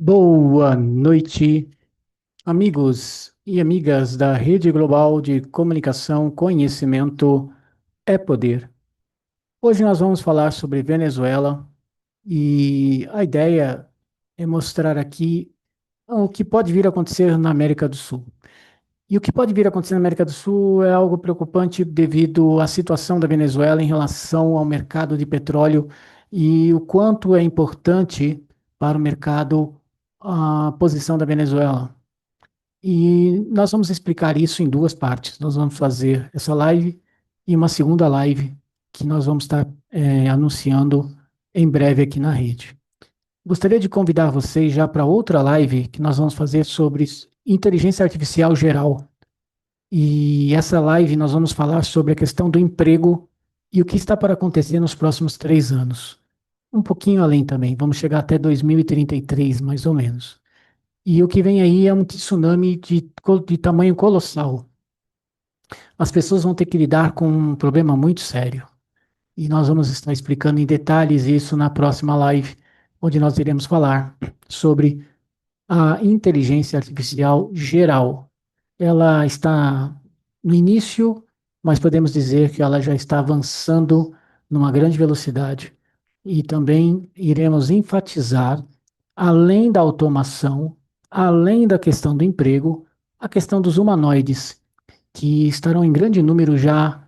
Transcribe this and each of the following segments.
Boa noite, amigos e amigas da Rede Global de Comunicação. Conhecimento é poder. Hoje nós vamos falar sobre Venezuela e a ideia é mostrar aqui o que pode vir a acontecer na América do Sul. E o que pode vir a acontecer na América do Sul é algo preocupante devido à situação da Venezuela em relação ao mercado de petróleo e o quanto é importante para o mercado a posição da Venezuela. E nós vamos explicar isso em duas partes. Nós vamos fazer essa live e uma segunda live que nós vamos estar anunciando em breve aqui na rede. Gostaria de convidar vocês já para outra live que nós vamos fazer sobre inteligência artificial geral. E essa live nós vamos falar sobre a questão do emprego e o que está para acontecer nos próximos 3 anos. Um pouquinho além também, vamos chegar até 2033, mais ou menos. E o que vem aí é um tsunami de tamanho colossal. As pessoas vão ter que lidar com um problema muito sério. E nós vamos estar explicando em detalhes isso na próxima live, onde nós iremos falar sobre a inteligência artificial geral. Ela está no início, mas podemos dizer que ela já está avançando numa grande velocidade. E também iremos enfatizar, além da automação, além da questão do emprego, a questão dos humanoides, que estarão em grande número já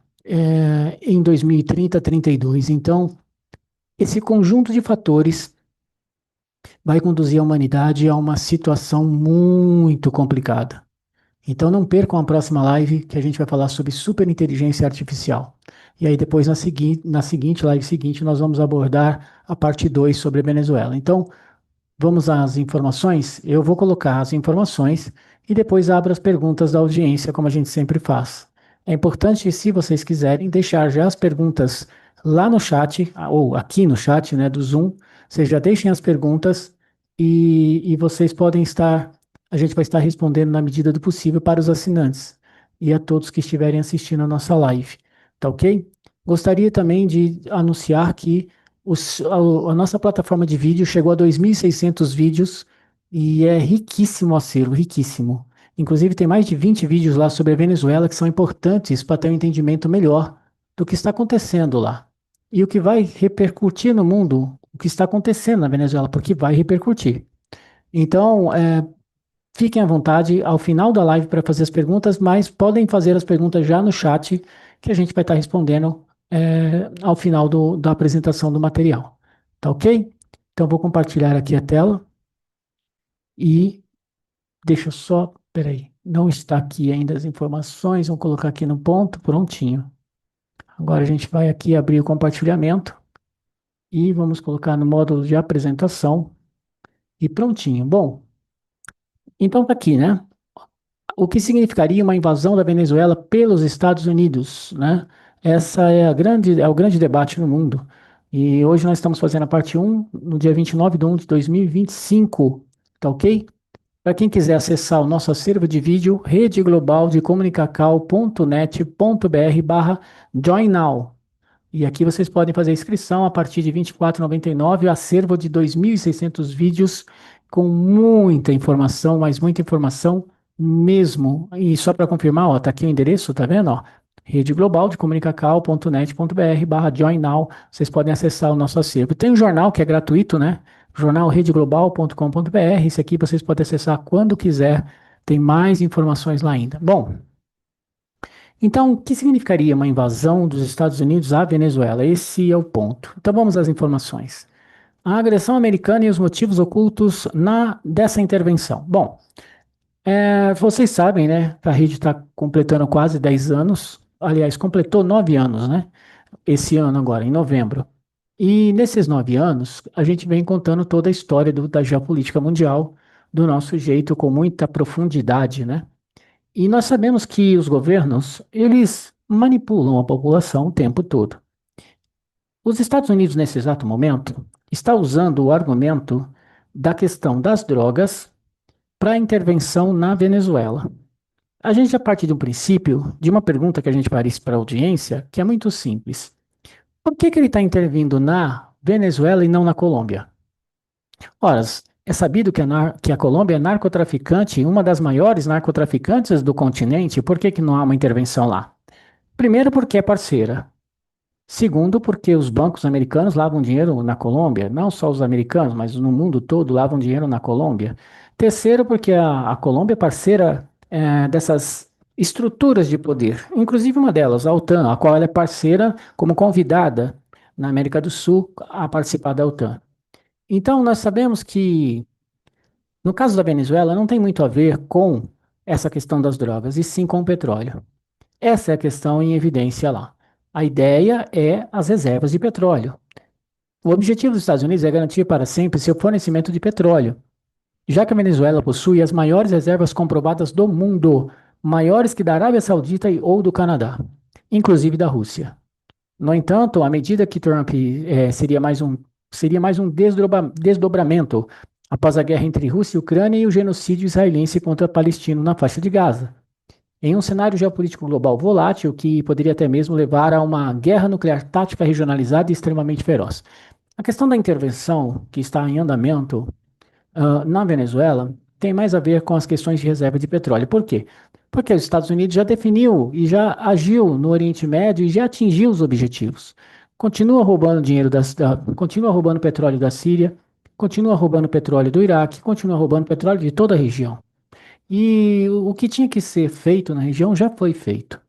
em 2030, 32. Então, esse conjunto de fatores vai conduzir a humanidade a uma situação muito complicada. Então não percam a próxima live que a gente vai falar sobre superinteligência artificial. E aí depois na seguinte live seguinte nós vamos abordar a parte 2 sobre a Venezuela. Então vamos às informações? Eu vou colocar as informações e depois abro as perguntas da audiência, como a gente sempre faz. É importante, se vocês quiserem, deixar já as perguntas lá no chat, ou aqui no chat, né, do Zoom. Vocês já deixem as perguntas e vocês podem estar, a gente vai estar respondendo na medida do possível para os assinantes e a todos que estiverem assistindo a nossa live. Tá ok? Gostaria também de anunciar que a nossa plataforma de vídeo chegou a 2.600 vídeos e é riquíssimo o acervo, riquíssimo. Inclusive, tem mais de 20 vídeos lá sobre a Venezuela que são importantes para ter um entendimento melhor do que está acontecendo lá. E o que vai repercutir no mundo, o que está acontecendo na Venezuela, porque vai repercutir. Então, fiquem à vontade ao final da live para fazer as perguntas, mas podem fazer as perguntas já no chat, que a gente vai estar respondendo ao final da apresentação do material. Tá ok? Então, vou compartilhar aqui a tela e deixa eu só. Peraí, não está aqui ainda as informações, vou colocar aqui no ponto, prontinho. Agora a gente vai aqui abrir o compartilhamento e vamos colocar no módulo de apresentação e prontinho. Bom, então tá aqui, né? O que significaria uma invasão da Venezuela pelos Estados Unidos, né? Essa é o grande debate no mundo. E hoje nós estamos fazendo a parte um no dia 29/1 de 2025, tá ok? Para quem quiser acessar o nosso acervo de vídeo, redeglobaldecomunicacal.net.br/join now. E aqui vocês podem fazer a inscrição a partir de R$ 24,99, acervo de 2.600 vídeos com muita informação, mas muita informação mesmo. E só para confirmar, ó, tá aqui o endereço, tá vendo, ó? Rede Global de comunicacal.net.br/join now. Vocês podem acessar o nosso acervo. Tem um jornal que é gratuito, né? Jornal redeglobal.com.br. Esse aqui vocês podem acessar quando quiser. Tem mais informações lá ainda. Bom, então, o que significaria uma invasão dos Estados Unidos à Venezuela? Esse é o ponto. Então, vamos às informações. A agressão americana e os motivos ocultos dessa intervenção. Bom, vocês sabem, né, que a rede está completando quase 10 anos. Aliás, completou 9 anos, né? Esse ano agora, em novembro. E nesses 9 anos, a gente vem contando toda a história da geopolítica mundial, do nosso jeito, com muita profundidade, né? E nós sabemos que os governos, eles manipulam a população o tempo todo. Os Estados Unidos, nesse exato momento, está usando o argumento da questão das drogas para a intervenção na Venezuela. A gente já parte de um princípio, de uma pergunta que a gente faz para a audiência, que é muito simples. Por que ele está intervindo na Venezuela e não na Colômbia? Ora, É sabido que a Colômbia é narcotraficante, uma das maiores narcotraficantes do continente. Por que que não há uma intervenção lá? Primeiro, porque é parceira. Segundo, porque os bancos americanos lavam dinheiro na Colômbia, não só os americanos, mas no mundo todo lavam dinheiro na Colômbia. Terceiro, porque a Colômbia é parceira dessas estruturas de poder, inclusive uma delas, a OTAN, a qual ela é parceira como convidada na América do Sul a participar da OTAN. Então, nós sabemos que, no caso da Venezuela, não tem muito a ver com essa questão das drogas, e sim com o petróleo. Essa é a questão em evidência lá. A ideia é as reservas de petróleo. O objetivo dos Estados Unidos é garantir para sempre seu fornecimento de petróleo, já que a Venezuela possui as maiores reservas comprovadas do mundo, maiores que da Arábia Saudita ou do Canadá, inclusive da Rússia. No entanto, à medida que Trump seria mais um desdobramento após a guerra entre Rússia e Ucrânia e o genocídio israelense contra palestino na faixa de Gaza. Em um cenário geopolítico global volátil que poderia até mesmo levar a uma guerra nuclear tática regionalizada e extremamente feroz. A questão da intervenção que está em andamento na Venezuela tem mais a ver com as questões de reserva de petróleo. Por quê? Porque os Estados Unidos já definiu e já agiu no Oriente Médio e já atingiu os objetivos. Continua roubando continua roubando petróleo da Síria, continua roubando petróleo do Iraque, continua roubando petróleo de toda a região. E o que tinha que ser feito na região já foi feito.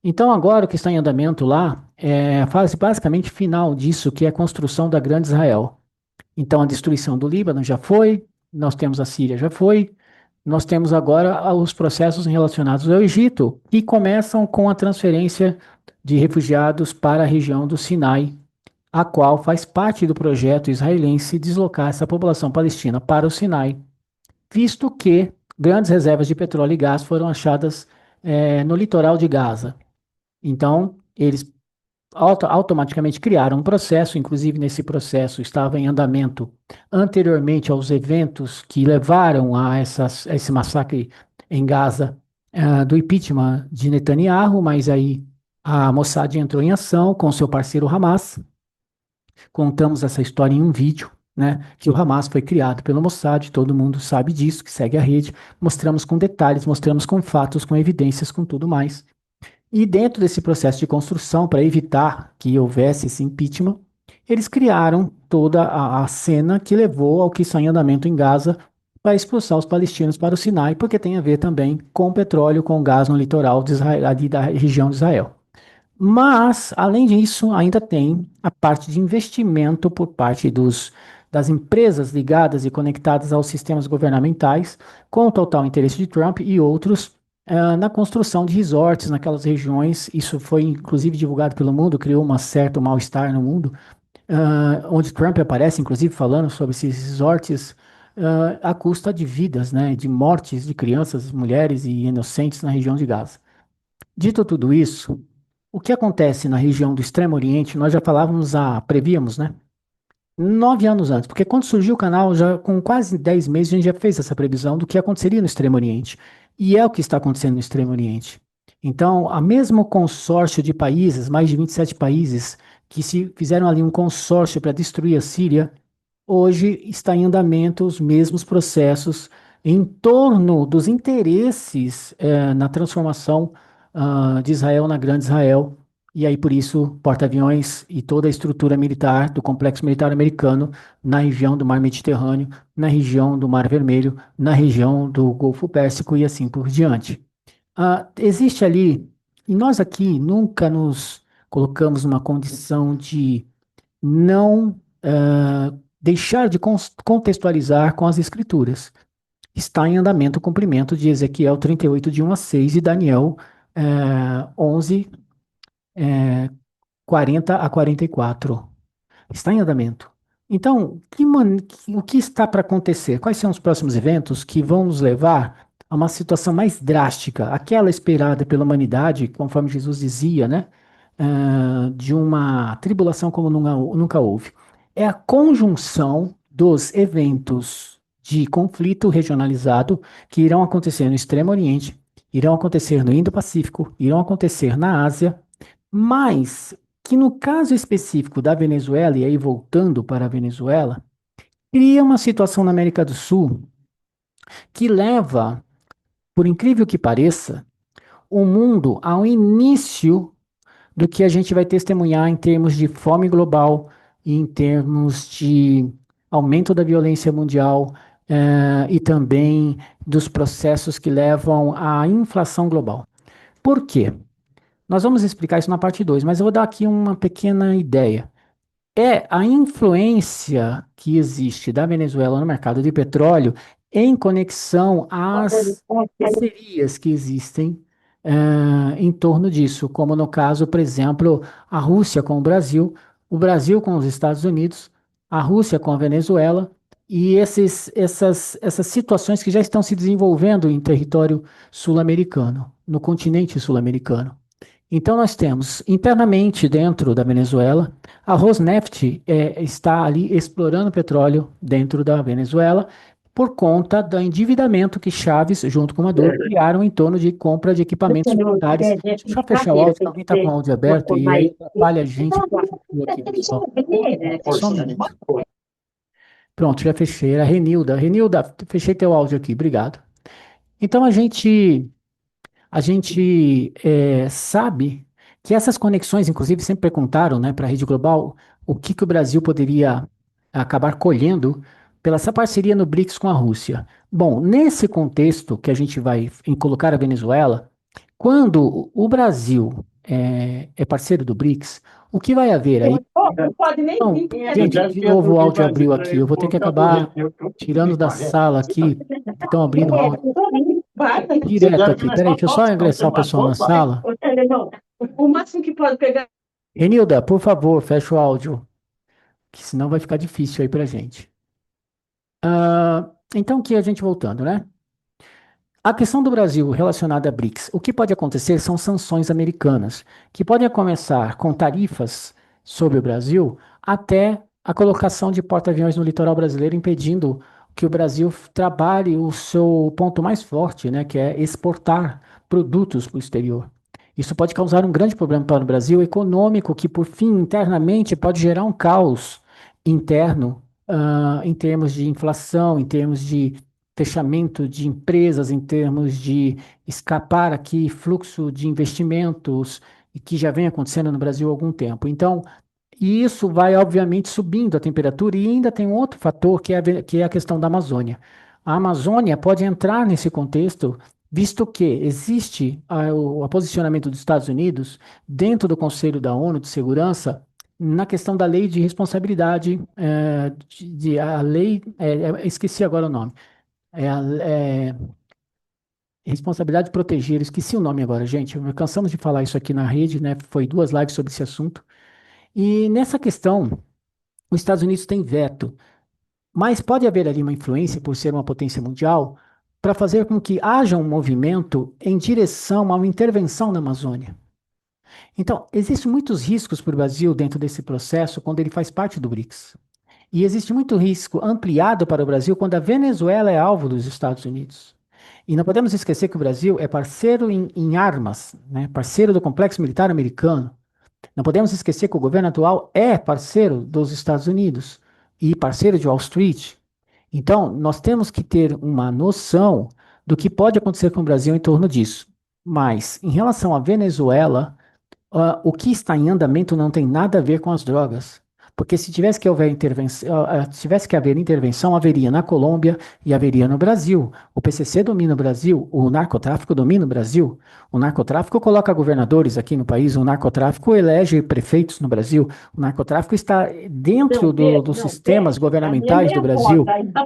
Então, agora o que está em andamento lá é a fase basicamente final disso, que é a construção da Grande Israel. Então, a destruição do Líbano já foi, nós temos a Síria já foi, nós temos agora os processos relacionados ao Egito, que começam com a transferência de refugiados para a região do Sinai, a qual faz parte do projeto israelense deslocar essa população palestina para o Sinai, visto que grandes reservas de petróleo e gás foram achadas no litoral de Gaza. Então, eles automaticamente criaram um processo, inclusive nesse processo estava em andamento anteriormente aos eventos que levaram a esse massacre em Gaza, do impeachment de Netanyahu, mas aí a Mossad entrou em ação com seu parceiro Hamas. Contamos essa história em um vídeo, né? Que o Hamas foi criado pelo Mossad, todo mundo sabe disso, que segue a rede. Mostramos com detalhes, mostramos com fatos, com evidências, com tudo mais. E dentro desse processo de construção, para evitar que houvesse esse impeachment, eles criaram toda a cena que levou ao que está em andamento em Gaza para expulsar os palestinos para o Sinai, porque tem a ver também com petróleo, com gás no litoral de Israel, ali da região de Israel. Mas, além disso, ainda tem a parte de investimento por parte das empresas ligadas e conectadas aos sistemas governamentais, com o total interesse de Trump e outros, na construção de resorts naquelas regiões. Isso foi inclusive divulgado pelo mundo, criou um certo mal-estar no mundo, onde Trump aparece, inclusive, falando sobre esses resorts à custa de vidas, né, de mortes de crianças, mulheres e inocentes na região de Gaza. Dito tudo isso, o que acontece na região do Extremo Oriente, nós já prevíamos, né? 9 anos antes, porque quando surgiu o canal, já com quase 10 meses, a gente já fez essa previsão do que aconteceria no Extremo Oriente. E é o que está acontecendo no Extremo Oriente. Então, a mesmo consórcio de países, mais de 27 países, que se fizeram ali um consórcio para destruir a Síria, hoje está em andamento os mesmos processos em torno dos interesses na transformação de Israel na Grande Israel. E aí, por isso, porta-aviões e toda a estrutura militar do complexo militar americano na região do Mar Mediterrâneo, na região do Mar Vermelho, na região do Golfo Pérsico e assim por diante. Existe ali, e nós aqui nunca nos colocamos numa condição de não deixar de contextualizar com as escrituras. Está em andamento o cumprimento de Ezequiel 38, de 1 a 6 e Daniel 11, 40 a 44. Está em andamento. Então, o que está para acontecer? Quais são os próximos eventos que vão nos levar a uma situação mais drástica, aquela esperada pela humanidade, conforme Jesus dizia, né? De uma tribulação como nunca houve. É a conjunção dos eventos de conflito regionalizado que irão acontecer no Extremo Oriente, irão acontecer no Indo-Pacífico, irão acontecer na Ásia, mas que no caso específico da Venezuela, e aí voltando para a Venezuela, cria uma situação na América do Sul que leva, por incrível que pareça, o mundo ao início do que a gente vai testemunhar em termos de fome global e em termos de aumento da violência mundial, e também dos processos que levam à inflação global. Por quê? Nós vamos explicar isso na parte 2, mas eu vou dar aqui uma pequena ideia. É a influência que existe da Venezuela no mercado de petróleo em conexão às parcerias que existem em torno disso, como no caso, por exemplo, a Rússia com o Brasil com os Estados Unidos, a Rússia com a Venezuela, e essas situações que já estão se desenvolvendo em território sul-americano, no continente sul-americano. Então, nós temos internamente dentro da Venezuela, a Rosneft está ali explorando petróleo dentro da Venezuela por conta do endividamento que Chaves, junto com Maduro, criaram em torno de compra de equipamentos militares. Deixa eu só fechar o áudio, que alguém está com o áudio aberto e aí atrapalha a gente. Aqui, pessoal. Só um minuto. Pronto, já fechei. Era a Renilda. Renilda, fechei teu áudio aqui, obrigado. Então, a gente sabe que essas conexões, inclusive, sempre perguntaram, né, para a Rede Global o que, que o Brasil poderia acabar colhendo pela essa parceria no BRICS com a Rússia. Bom, nesse contexto que a gente vai colocar a Venezuela, quando o Brasil é parceiro do BRICS, o que vai haver aí? Não pode nem Não, vir. gente, de novo o áudio abriu aqui. Eu vou ter que acabar tirando da sala aqui, que estão abrindo o áudio direto aqui. Peraí, deixa eu só ingressar o pessoal na sala. O máximo que pode pegar. Renilda, por favor, fecha o áudio, que senão vai ficar difícil aí pra gente. Então, aqui a gente voltando, né? A questão do Brasil relacionada a BRICS, o que pode acontecer são sanções americanas, que podem começar com tarifas sobre o Brasil até a colocação de porta-aviões no litoral brasileiro, impedindo que o Brasil trabalhe o seu ponto mais forte, né, que é exportar produtos para o exterior. Isso pode causar um grande problema para o Brasil econômico, que por fim, internamente, pode gerar um caos interno, em termos de inflação, em termos de fechamento de empresas, em termos de escapar aqui fluxo de investimentos, e que já vem acontecendo no Brasil há algum tempo. Então, isso vai, obviamente, subindo a temperatura, e ainda tem um outro fator que é a questão da Amazônia. A Amazônia pode entrar nesse contexto, visto que existe o posicionamento dos Estados Unidos dentro do Conselho da ONU de Segurança na questão da lei de responsabilidade, a lei, esqueci agora o nome, responsabilidade de proteger, esqueci o nome agora, gente. Cansamos de falar isso aqui na rede, né? Foi 2 lives sobre esse assunto. E nessa questão, os Estados Unidos têm veto, mas pode haver ali uma influência, por ser uma potência mundial, para fazer com que haja um movimento em direção a uma intervenção na Amazônia. Então, existem muitos riscos para o Brasil dentro desse processo quando ele faz parte do BRICS. E existe muito risco ampliado para o Brasil quando a Venezuela é alvo dos Estados Unidos. E não podemos esquecer que o Brasil é parceiro em armas, né? Parceiro do complexo militar americano. Não podemos esquecer que o governo atual é parceiro dos Estados Unidos e parceiro de Wall Street. Então, nós temos que ter uma noção do que pode acontecer com o Brasil em torno disso. Mas, em relação à Venezuela, o que está em andamento não tem nada a ver com as drogas. Porque se tivesse que haver intervenção, tivesse que haver intervenção, haveria na Colômbia e haveria no Brasil. O PCC domina o Brasil, o narcotráfico domina o Brasil. O narcotráfico coloca governadores aqui no país, o narcotráfico elege prefeitos no Brasil. O narcotráfico está dentro dos sistemas governamentais do Brasil.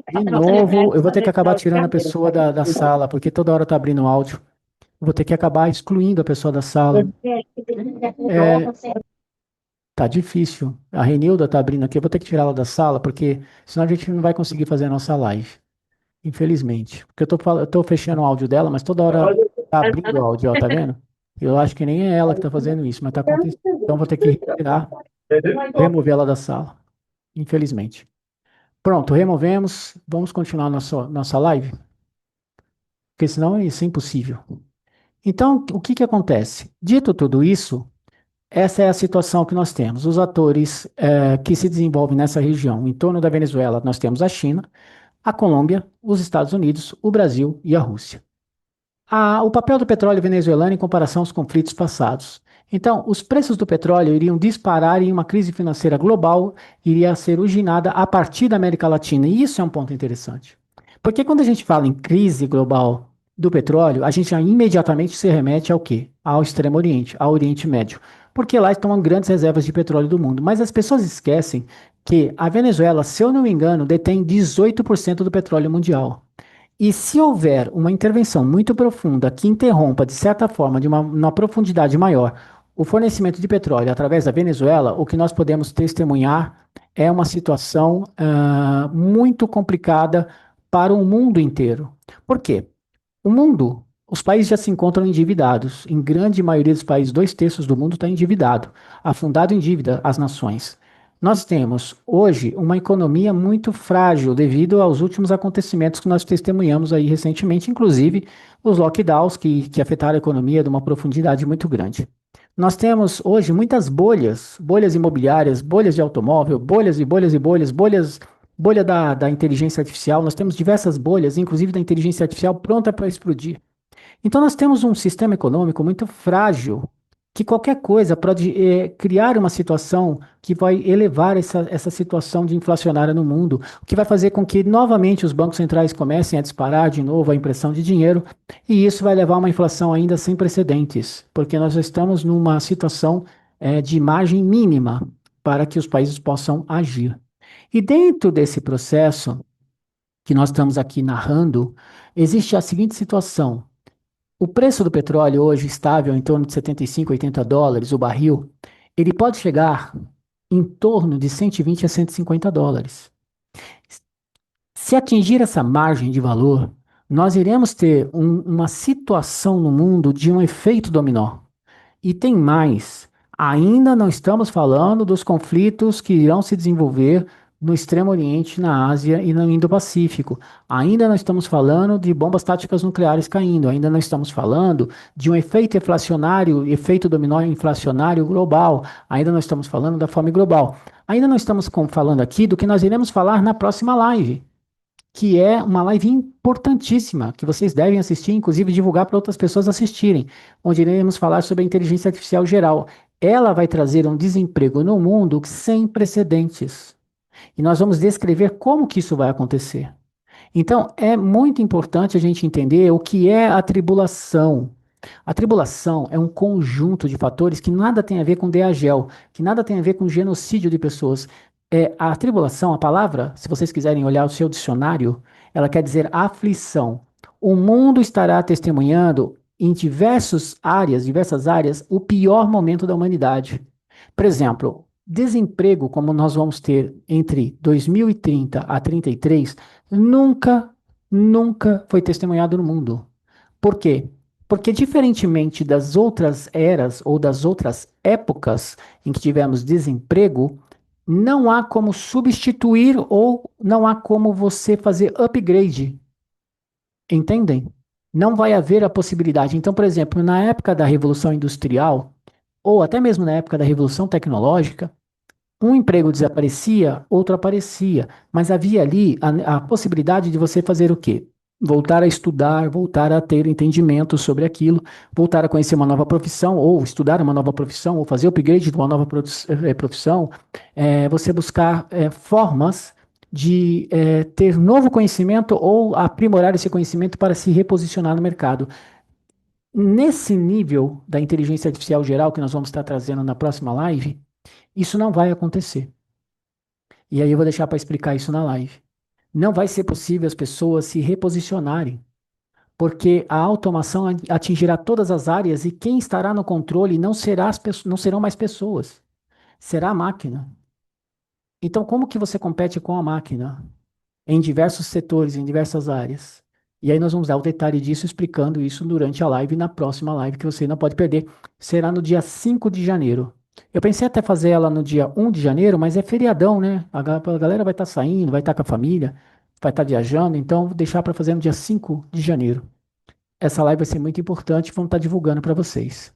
De novo, eu vou ter que acabar tirando a pessoa da sala, porque toda hora está abrindo áudio. Vou ter que acabar excluindo a pessoa da sala. Tá difícil. A Renilda tá abrindo aqui. Eu vou ter que tirá-la da sala, porque senão a gente não vai conseguir fazer a nossa live. Infelizmente. Porque eu tô fechando o áudio dela, mas toda hora tá abrindo o áudio, ó, tá vendo? Eu acho que nem é ela que tá fazendo isso, mas tá acontecendo. Então vou ter que retirar, remover ela da sala. Infelizmente. Pronto, removemos. Vamos continuar nossa live, porque senão isso é impossível. Então, o que que acontece? Dito tudo isso, essa é a situação que nós temos. Os atores que se desenvolvem nessa região, em torno da Venezuela, nós temos a China, a Colômbia, os Estados Unidos, o Brasil e a Rússia. O papel do petróleo venezuelano em comparação aos conflitos passados. Então, os preços do petróleo iriam disparar e uma crise financeira global iria ser originada a partir da América Latina. E isso é um ponto interessante. Porque quando a gente fala em crise global do petróleo, a gente já imediatamente se remete ao quê? Ao Extremo Oriente, ao Oriente Médio. Porque lá estão as grandes reservas de petróleo do mundo. Mas as pessoas esquecem que a Venezuela, se eu não me engano, detém 18% do petróleo mundial. E se houver uma intervenção muito profunda que interrompa, de certa forma, de uma profundidade maior, o fornecimento de petróleo através da Venezuela, o que nós podemos testemunhar é uma situação muito complicada para o mundo inteiro. Por quê? O mundo, os países já se encontram endividados. Em grande maioria dos países, 2/3 do mundo está endividado, afundado em dívida as nações. Nós temos hoje uma economia muito frágil devido aos últimos acontecimentos que nós testemunhamos aí recentemente, inclusive os lockdowns que afetaram a economia de uma profundidade muito grande. Nós temos hoje muitas bolhas, bolhas imobiliárias, bolhas de automóvel, bolhas e bolhas e bolhas, bolha da inteligência artificial. Nós temos diversas bolhas, inclusive da inteligência artificial, pronta para explodir. Então, nós temos um sistema econômico muito frágil, que qualquer coisa pode criar uma situação que vai elevar essa situação de inflacionária no mundo, o que vai fazer com que novamente os bancos centrais comecem a disparar de novo a impressão de dinheiro, e isso vai levar a uma inflação ainda sem precedentes, porque nós já estamos numa situação de margem mínima para que os países possam agir. E dentro desse processo que nós estamos aqui narrando, existe a seguinte situação. O preço do petróleo hoje estável em torno de 75, US$ 80 o barril, ele pode chegar em torno de 120 a US$ 150. Se atingir essa margem de valor, nós iremos ter uma situação no mundo de um efeito dominó. E tem mais. Ainda não estamos falando dos conflitos que irão se desenvolver no Extremo Oriente, na Ásia e no Indo-Pacífico. Ainda não estamos falando de bombas táticas nucleares caindo. Ainda não estamos falando de um efeito inflacionário, efeito dominó inflacionário global. Ainda não estamos falando da fome global. Ainda não estamos falando aqui do que nós iremos falar na próxima live, que é uma live importantíssima, que vocês devem assistir, inclusive divulgar para outras pessoas assistirem, onde iremos falar sobre a inteligência artificial geral. Ela vai trazer um desemprego no mundo sem precedentes. E nós vamos descrever como que isso vai acontecer. Então, é muito importante a gente entender o que é a tribulação. A tribulação é um conjunto de fatores que nada tem a ver com Diagel, que nada tem a ver com genocídio de pessoas. A tribulação, a palavra, se vocês quiserem olhar o seu dicionário, ela quer dizer aflição. O mundo estará testemunhando em diversas áreas, o pior momento da humanidade. Por exemplo, desemprego, como nós vamos ter entre 2030 a 33, nunca foi testemunhado no mundo. Por quê? Porque, diferentemente das outras eras ou das outras épocas em que tivemos desemprego, não há como substituir ou não há como você fazer upgrade. Entendem? Não vai haver a possibilidade. Então, por exemplo, na época da Revolução Industrial, ou até mesmo na época da Revolução Tecnológica, um emprego desaparecia, outro aparecia, mas havia ali a possibilidade de você fazer o quê? Voltar a estudar, voltar a ter entendimento sobre aquilo, voltar a conhecer uma nova profissão, ou estudar uma nova profissão, ou fazer upgrade de uma nova profissão, você buscar formas de ter novo conhecimento ou aprimorar esse conhecimento para se reposicionar no mercado. Nesse nível da inteligência artificial geral que nós vamos estar trazendo na próxima live, isso não vai acontecer. E aí eu vou deixar para explicar isso na live. Não vai ser possível as pessoas se reposicionarem, porque a automação atingirá todas as áreas e quem estará no controle não serão mais pessoas, será a máquina. Então, como que você compete com a máquina em diversos setores, em diversas áreas? E aí nós vamos dar o detalhe disso, explicando isso durante a live, na próxima live, que você não pode perder. Será no dia 5 de janeiro. Eu pensei até fazer ela no dia 1 de janeiro, mas é feriadão, né? A galera vai estar saindo, vai estar com a família, vai estar viajando, então vou deixar para fazer no dia 5 de janeiro. Essa live vai ser muito importante, vamos estar divulgando para vocês.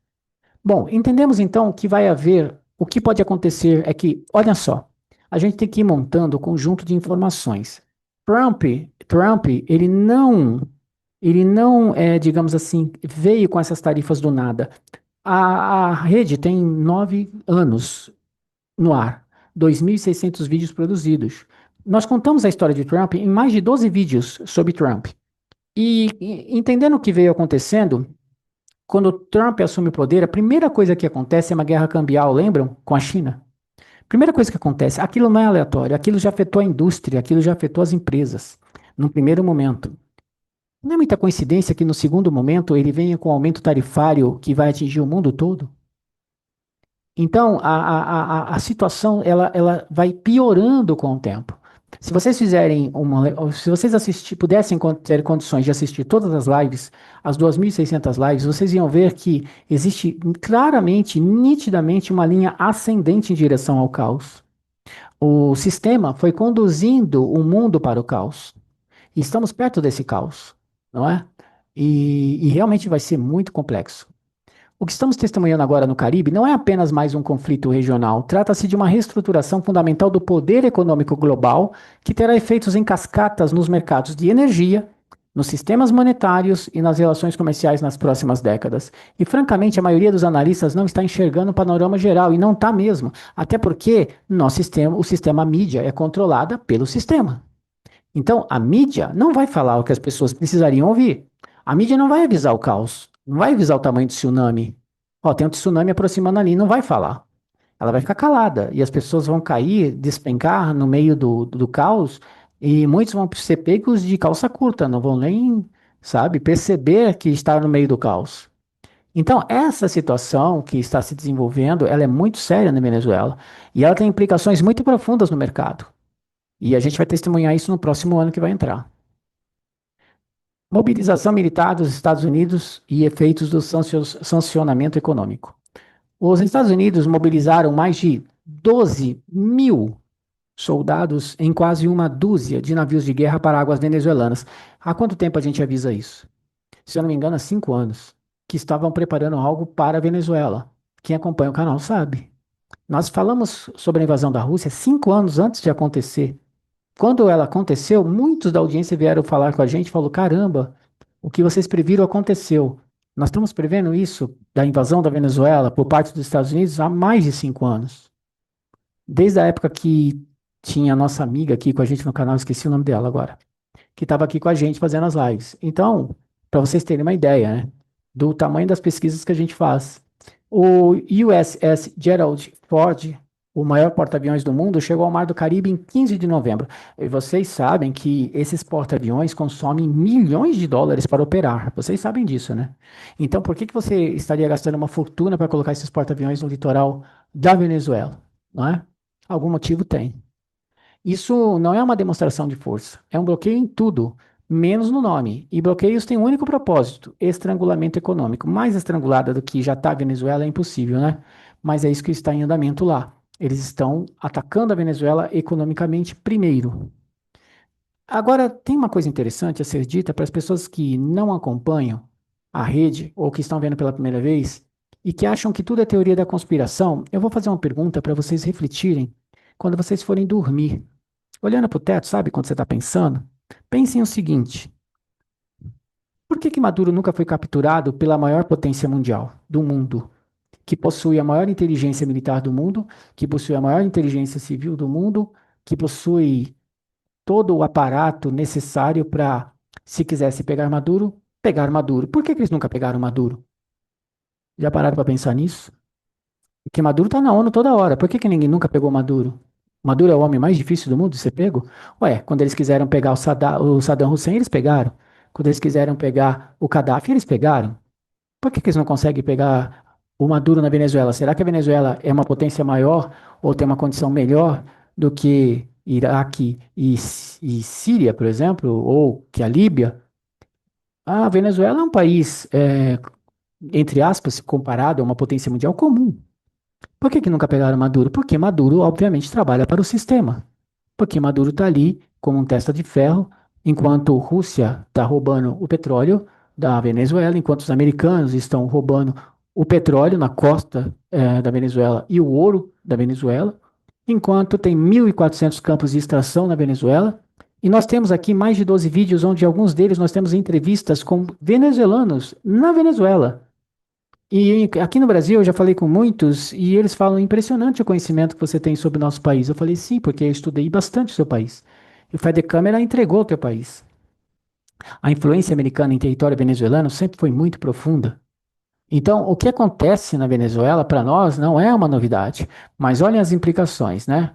Bom, entendemos então que vai haver, o que pode acontecer é que, olha só, a gente tem que ir montando o conjunto de informações. Trump, Trump, ele não, digamos assim, veio com essas tarifas do nada. A rede tem 9 anos no ar, 2.600 vídeos produzidos. Nós contamos a história de Trump em mais de 12 vídeos sobre Trump. E entendendo o que veio acontecendo, quando Trump assume o poder, a primeira coisa que acontece é uma guerra cambial, lembram? Com a China. Primeira coisa que acontece, aquilo não é aleatório, aquilo já afetou a indústria, aquilo já afetou as empresas, num primeiro momento. Não é muita coincidência que no segundo momento ele venha com um aumento tarifário que vai atingir o mundo todo? Então, a situação ela vai piorando com o tempo. Se vocês fizerem se vocês pudessem ter condições de assistir todas as lives, as 2.600 lives, vocês iam ver que existe claramente, nitidamente, uma linha ascendente em direção ao caos. O sistema foi conduzindo o mundo para o caos. E estamos perto desse caos, não é? E realmente vai ser muito complexo. O que estamos testemunhando agora no Caribe não é apenas mais um conflito regional, trata-se de uma reestruturação fundamental do poder econômico global que terá efeitos em cascatas nos mercados de energia, nos sistemas monetários e nas relações comerciais nas próximas décadas. E, francamente, a maioria dos analistas não está enxergando o panorama geral, e não está mesmo, até porque nosso sistema, o sistema mídia é controlada pelo sistema. Então, a mídia não vai falar o que as pessoas precisariam ouvir. A mídia não vai avisar o caos, não vai avisar o tamanho do tsunami. Ó, tem um tsunami aproximando ali, não vai falar. Ela vai ficar calada e as pessoas vão cair, despencar no meio do caos e muitos vão ser pegos de calça curta, não vão nem, sabe, perceber que está no meio do caos. Então, essa situação que está se desenvolvendo, ela é muito séria na Venezuela e ela tem implicações muito profundas no mercado. E a gente vai testemunhar isso no próximo ano que vai entrar. Mobilização militar dos Estados Unidos e efeitos do sancionamento econômico. Os Estados Unidos mobilizaram mais de 12 mil soldados em quase uma dúzia de navios de guerra para águas venezuelanas. Há quanto tempo a gente avisa isso? Se eu não me engano, há 5 anos, que estavam preparando algo para a Venezuela. Quem acompanha o canal sabe. Nós falamos sobre a invasão da Rússia 5 anos antes de acontecer. Quando ela aconteceu, muitos da audiência vieram falar com a gente e falaram: caramba, o que vocês previram aconteceu. Nós estamos prevendo isso da invasão da Venezuela por parte dos Estados Unidos há mais de 5 anos. Desde a época que tinha a nossa amiga aqui com a gente no canal, esqueci o nome dela agora, que estava aqui com a gente fazendo as lives. Então, para vocês terem uma ideia, né, do tamanho das pesquisas que a gente faz. O USS Gerald Ford, o maior porta-aviões do mundo, chegou ao Mar do Caribe em 15 de novembro. E vocês sabem que esses porta-aviões consomem milhões de dólares para operar. Vocês sabem disso, né? Então, por que que você estaria gastando uma fortuna para colocar esses porta-aviões no litoral da Venezuela? Não é? Algum motivo tem. Isso não é uma demonstração de força, é um bloqueio em tudo, menos no nome. E bloqueios têm um único propósito: estrangulamento econômico. Mais estrangulada do que já está a Venezuela é impossível, né? Mas é isso que está em andamento lá. Eles estão atacando a Venezuela economicamente primeiro. Agora, tem uma coisa interessante a ser dita para as pessoas que não acompanham a rede ou que estão vendo pela primeira vez e que acham que tudo é teoria da conspiração. Eu vou fazer uma pergunta para vocês refletirem quando vocês forem dormir. Olhando para o teto, sabe quando você está pensando? Pensem o seguinte: por que que Maduro nunca foi capturado pela maior potência mundial do mundo, que possui a maior inteligência militar do mundo, que possui a maior inteligência civil do mundo, que possui todo o aparato necessário para, se quisesse pegar Maduro, pegar Maduro? Por que que eles nunca pegaram Maduro? Já pararam para pensar nisso? Porque Maduro está na ONU toda hora. Por que que ninguém nunca pegou Maduro? Maduro é o homem mais difícil do mundo de ser pego? Ué, quando eles quiseram pegar o Saddam Hussein, eles pegaram. Quando eles quiseram pegar o Gaddafi, eles pegaram. Por que que eles não conseguem pegar o Maduro na Venezuela? Será que a Venezuela é uma potência maior ou tem uma condição melhor do que Iraque e Síria, por exemplo, ou que a Líbia? A Venezuela é um país, entre aspas, comparado a uma potência mundial comum. Por que que nunca pegaram Maduro? Porque Maduro, obviamente, trabalha para o sistema. Porque Maduro está ali como um testa de ferro, enquanto a Rússia está roubando o petróleo da Venezuela, enquanto os americanos estão roubando o petróleo na costa da Venezuela e o ouro da Venezuela, enquanto tem 1.400 campos de extração na Venezuela. E nós temos aqui mais de 12 vídeos, onde alguns deles nós temos entrevistas com venezuelanos na Venezuela. E aqui no Brasil eu já falei com muitos e eles falam impressionante o conhecimento que você tem sobre o nosso país. Eu falei sim, porque eu estudei bastante o seu país. E o Fed Câmara entregou o teu país. A influência americana em território venezuelano sempre foi muito profunda. Então, o que acontece na Venezuela para nós não é uma novidade, mas olhem as implicações, né?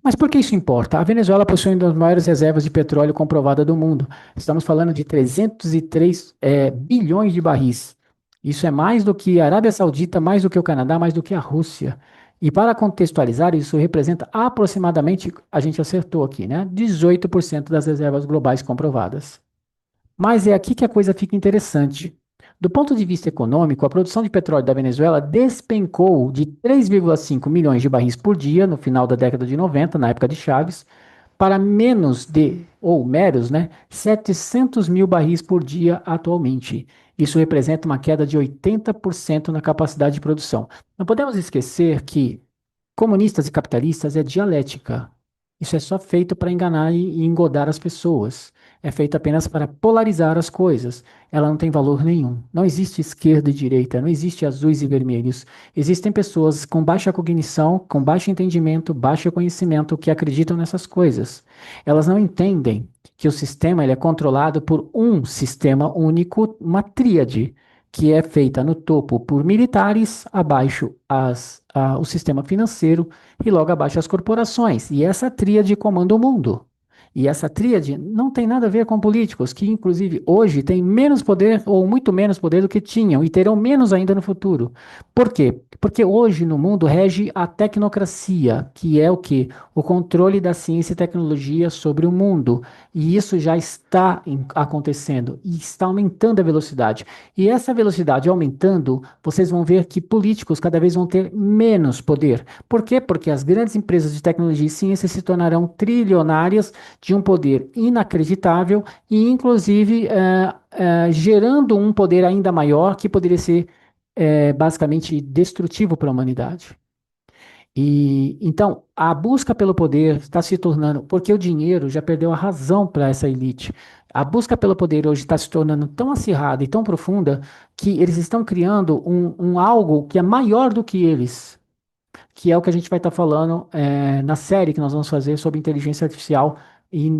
Mas por que isso importa? A Venezuela possui uma das maiores reservas de petróleo comprovada do mundo. Estamos falando de 303 bilhões de barris. Isso é mais do que a Arábia Saudita, mais do que o Canadá, mais do que a Rússia. E para contextualizar, isso representa aproximadamente, a gente acertou aqui, né? 18% das reservas globais comprovadas. Mas é aqui que a coisa fica interessante. Do ponto de vista econômico, a produção de petróleo da Venezuela despencou de 3,5 milhões de barris por dia no final da década de 90, na época de Chaves, para menos de, ou meros, né, 700 mil barris por dia atualmente. Isso representa uma queda de 80% na capacidade de produção. Não podemos esquecer que comunistas e capitalistas é dialética. Isso é só feito para enganar e engodar as pessoas. É feito apenas para polarizar as coisas. Ela não tem valor nenhum. Não existe esquerda e direita, não existe azuis e vermelhos. Existem pessoas com baixa cognição, com baixo entendimento, baixo conhecimento que acreditam nessas coisas. Elas não entendem que o sistema ele é controlado por um sistema único, uma tríade que é feita no topo por militares, abaixo o sistema financeiro e logo abaixo as corporações. E essa tríade comanda o mundo. E essa tríade não tem nada a ver com políticos, que inclusive hoje têm menos poder ou muito menos poder do que tinham e terão menos ainda no futuro. Por quê? Porque hoje no mundo rege a tecnocracia, que é o quê? O controle da ciência e tecnologia sobre o mundo. E isso já está acontecendo e está aumentando a velocidade. E essa velocidade aumentando, vocês vão ver que políticos cada vez vão ter menos poder. Por quê? Porque as grandes empresas de tecnologia e ciência se tornarão trilionárias de um poder inacreditável e, inclusive, gerando um poder ainda maior que poderia ser basicamente destrutivo para a humanidade. E então a busca pelo poder está se tornando, porque o dinheiro já perdeu a razão para essa elite. A busca pelo poder hoje está se tornando tão acirrada e tão profunda que eles estão criando um algo que é maior do que eles, que é o que a gente vai estar falando na série que nós vamos fazer sobre inteligência artificial e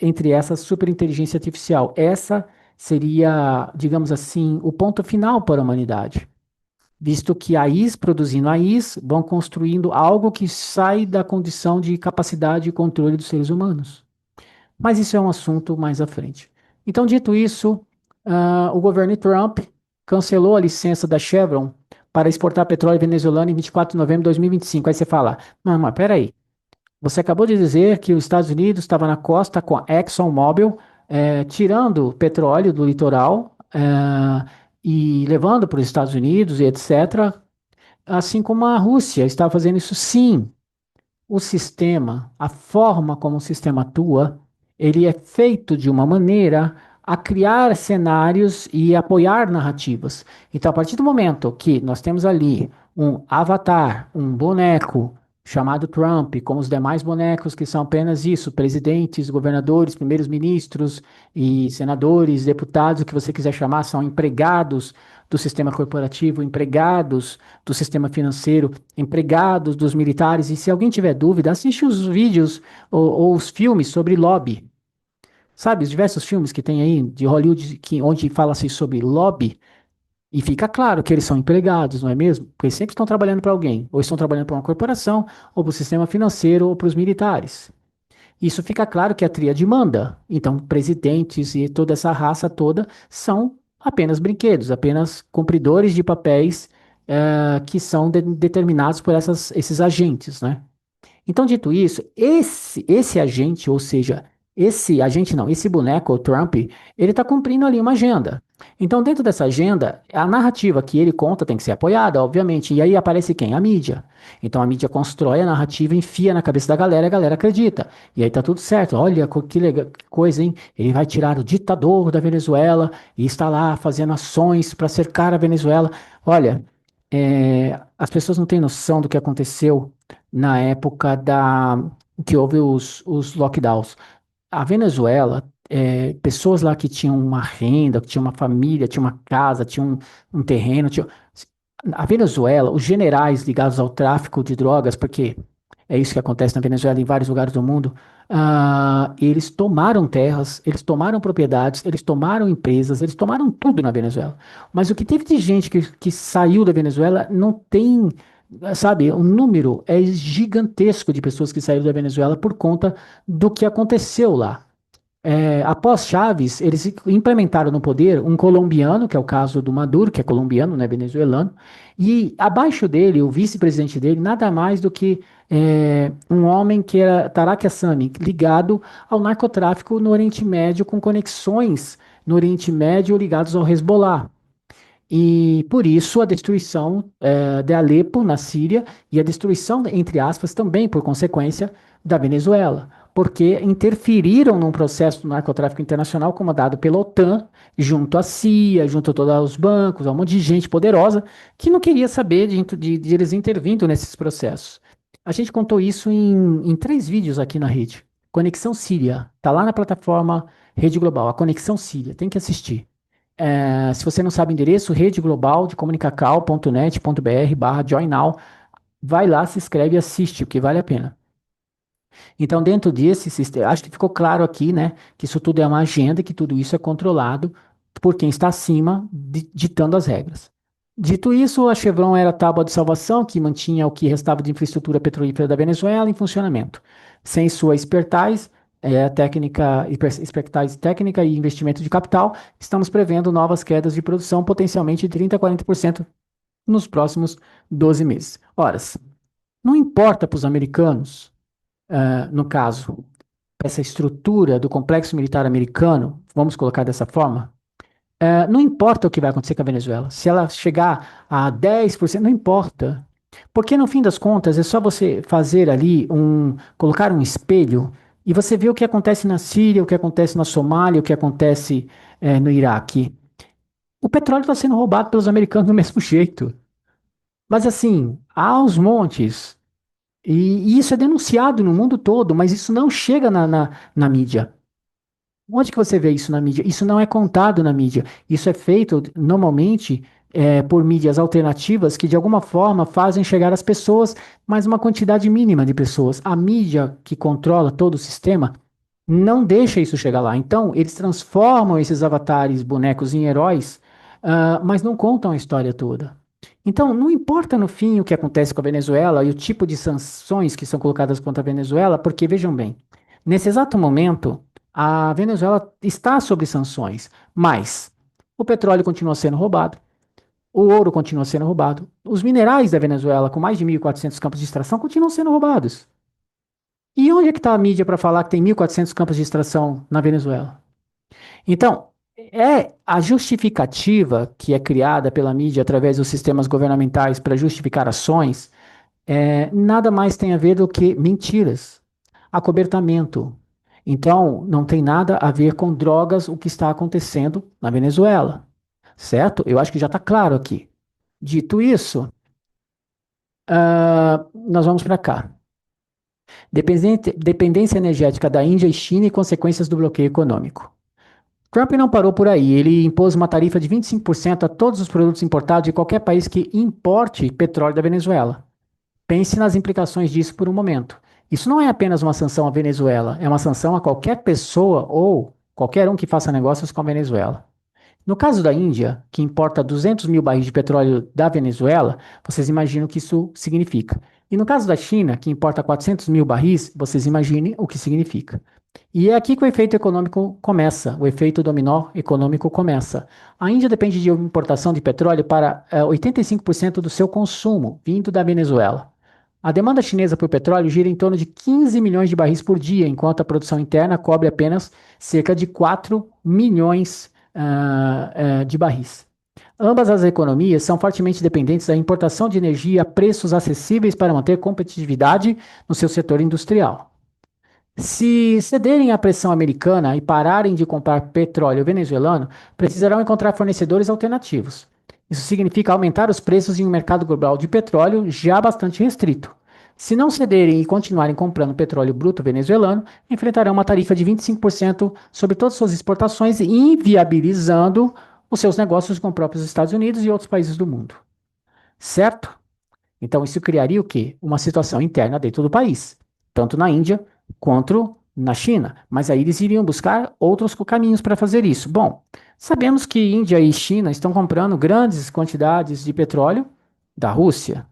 entre essas superinteligência artificial. Essa seria, digamos assim, o ponto final para a humanidade, visto que a IS produzindo a IS vão construindo algo que sai da condição de capacidade e controle dos seres humanos. Mas isso é um assunto mais à frente. Então, dito isso, o governo Trump cancelou a licença da Chevron para exportar petróleo venezuelano em 24 de novembro de 2025. Aí você fala, não, mas peraí, você acabou de dizer que os Estados Unidos estava na costa com a ExxonMobil, tirando petróleo do litoral, e levando para os Estados Unidos e etc., assim como a Rússia está fazendo isso, sim. O sistema, a forma como o sistema atua, ele é feito de uma maneira a criar cenários e apoiar narrativas. Então, a partir do momento que nós temos ali um avatar, um boneco chamado Trump, como os demais bonecos que são apenas isso, presidentes, governadores, primeiros ministros e senadores, deputados, o que você quiser chamar, são empregados do sistema corporativo, empregados do sistema financeiro, empregados dos militares. E se alguém tiver dúvida, assiste os vídeos ou os filmes sobre lobby. Sabe, os diversos filmes que tem aí de Hollywood onde fala-se sobre lobby, e fica claro que eles são empregados, não é mesmo? Porque eles sempre estão trabalhando para alguém, ou estão trabalhando para uma corporação, ou para o sistema financeiro, ou para os militares. Isso fica claro que a tríade manda. Então, presidentes e toda essa raça toda são apenas brinquedos, apenas cumpridores de papéis que são determinados por esses agentes, né? Então, dito isso, esse agente, ou seja, esse agente não, esse boneco, o Trump, ele está cumprindo ali uma agenda. Então, dentro dessa agenda, a narrativa que ele conta tem que ser apoiada, obviamente. E aí aparece quem? A mídia. Então, a mídia constrói a narrativa, enfia na cabeça da galera e a galera acredita. E aí tá tudo certo. Olha que legal, que coisa, hein? Ele vai tirar o ditador da Venezuela e está lá fazendo ações para cercar a Venezuela. Olha, as pessoas não têm noção do que aconteceu na época que houve os lockdowns. A Venezuela, pessoas lá que tinham uma renda, que tinham uma família, tinham uma casa, tinham um terreno, a Venezuela, os generais ligados ao tráfico de drogas, porque é isso que acontece na Venezuela e em vários lugares do mundo, eles tomaram terras, eles tomaram propriedades, eles tomaram empresas, eles tomaram tudo na Venezuela. Mas o que teve de gente que saiu da Venezuela não tem, sabe, o número é gigantesco de pessoas que saíram da Venezuela por conta do que aconteceu lá. Após Chaves, eles implementaram no poder um colombiano, que é o caso do Maduro, que é colombiano, não é venezuelano, e abaixo dele, o vice-presidente dele, nada mais do que um homem que era Tareq Assami, ligado ao narcotráfico no Oriente Médio, com conexões no Oriente Médio ligados ao Hezbollah. E por isso a destruição de Alepo, na Síria, e a destruição, entre aspas, também por consequência da Venezuela, porque interferiram num processo do narcotráfico internacional comandado pela OTAN, junto à CIA, junto a todos os bancos, a um monte de gente poderosa que não queria saber de eles intervindo nesses processos. A gente contou isso em 3 vídeos aqui na rede. Conexão Síria, tá lá na plataforma Rede Global, a Conexão Síria, tem que assistir. Se você não sabe o endereço, rede global de comunicacal.net.br/join now, vai lá, se inscreve e assiste, porque vale a pena. Então, dentro desse sistema, acho que ficou claro aqui, né, que isso tudo é uma agenda, que tudo isso é controlado por quem está acima, ditando as regras. Dito isso, a Chevron era a tábua de salvação que mantinha o que restava de infraestrutura petrolífera da Venezuela em funcionamento. Sem sua expertise técnica e investimento de capital, estamos prevendo novas quedas de produção, potencialmente de 30 a 40% nos próximos 12 meses. Ora, não importa para os americanos, no caso, essa estrutura do complexo militar americano, vamos colocar dessa forma, não importa o que vai acontecer com a Venezuela. Se ela chegar a 10%, não importa. Porque no fim das contas é só você fazer ali colocar um espelho e você vê o que acontece na Síria, o que acontece na Somália, o que acontece no Iraque. O petróleo está sendo roubado pelos americanos do mesmo jeito. Mas assim, aos montes. E isso é denunciado no mundo todo, mas isso não chega na mídia. Onde que você vê isso na mídia? Isso não é contado na mídia. Isso é feito normalmente por mídias alternativas que de alguma forma fazem chegar às pessoas, mas uma quantidade mínima de pessoas. A mídia que controla todo o sistema não deixa isso chegar lá. Então, eles transformam esses avatares, bonecos, em heróis, mas não contam a história toda. Então, não importa no fim o que acontece com a Venezuela e o tipo de sanções que são colocadas contra a Venezuela, porque vejam bem, nesse exato momento, a Venezuela está sob sanções, mas o petróleo continua sendo roubado, o ouro continua sendo roubado, os minerais da Venezuela, com mais de 1.400 campos de extração, continuam sendo roubados. E onde é que está a mídia para falar que tem 1.400 campos de extração na Venezuela? Então, é a justificativa que é criada pela mídia através dos sistemas governamentais para justificar ações, nada mais tem a ver do que mentiras, acobertamento. Então, não tem nada a ver com drogas o que está acontecendo na Venezuela, certo? Eu acho que já está claro aqui. Dito isso, nós vamos para cá. Dependência energética da Índia e China e consequências do bloqueio econômico. Trump não parou por aí. Ele impôs uma tarifa de 25% a todos os produtos importados de qualquer país que importe petróleo da Venezuela. Pense nas implicações disso por um momento. Isso não é apenas uma sanção à Venezuela, é uma sanção a qualquer pessoa ou qualquer um que faça negócios com a Venezuela. No caso da Índia, que importa 200 mil barris de petróleo da Venezuela, vocês imaginam o que isso significa. E no caso da China, que importa 400 mil barris, vocês imaginem o que significa. E é aqui que o efeito econômico começa, o efeito dominó econômico começa. A Índia depende de importação de petróleo para 85% do seu consumo, vindo da Venezuela. A demanda chinesa por petróleo gira em torno de 15 milhões de barris por dia, enquanto a produção interna cobre apenas cerca de 4 milhões de barris. Ambas as economias são fortemente dependentes da importação de energia a preços acessíveis para manter competitividade no seu setor industrial. Se cederem à pressão americana e pararem de comprar petróleo venezuelano, precisarão encontrar fornecedores alternativos. Isso significa aumentar os preços em um mercado global de petróleo já bastante restrito. Se não cederem e continuarem comprando petróleo bruto venezuelano, enfrentarão uma tarifa de 25% sobre todas suas exportações, inviabilizando os seus negócios com os próprios Estados Unidos e outros países do mundo. Certo? Então, isso criaria o quê? Uma situação interna dentro do país, tanto na Índia quanto na China. Mas aí eles iriam buscar outros caminhos para fazer isso. Bom, sabemos que Índia e China estão comprando grandes quantidades de petróleo da Rússia.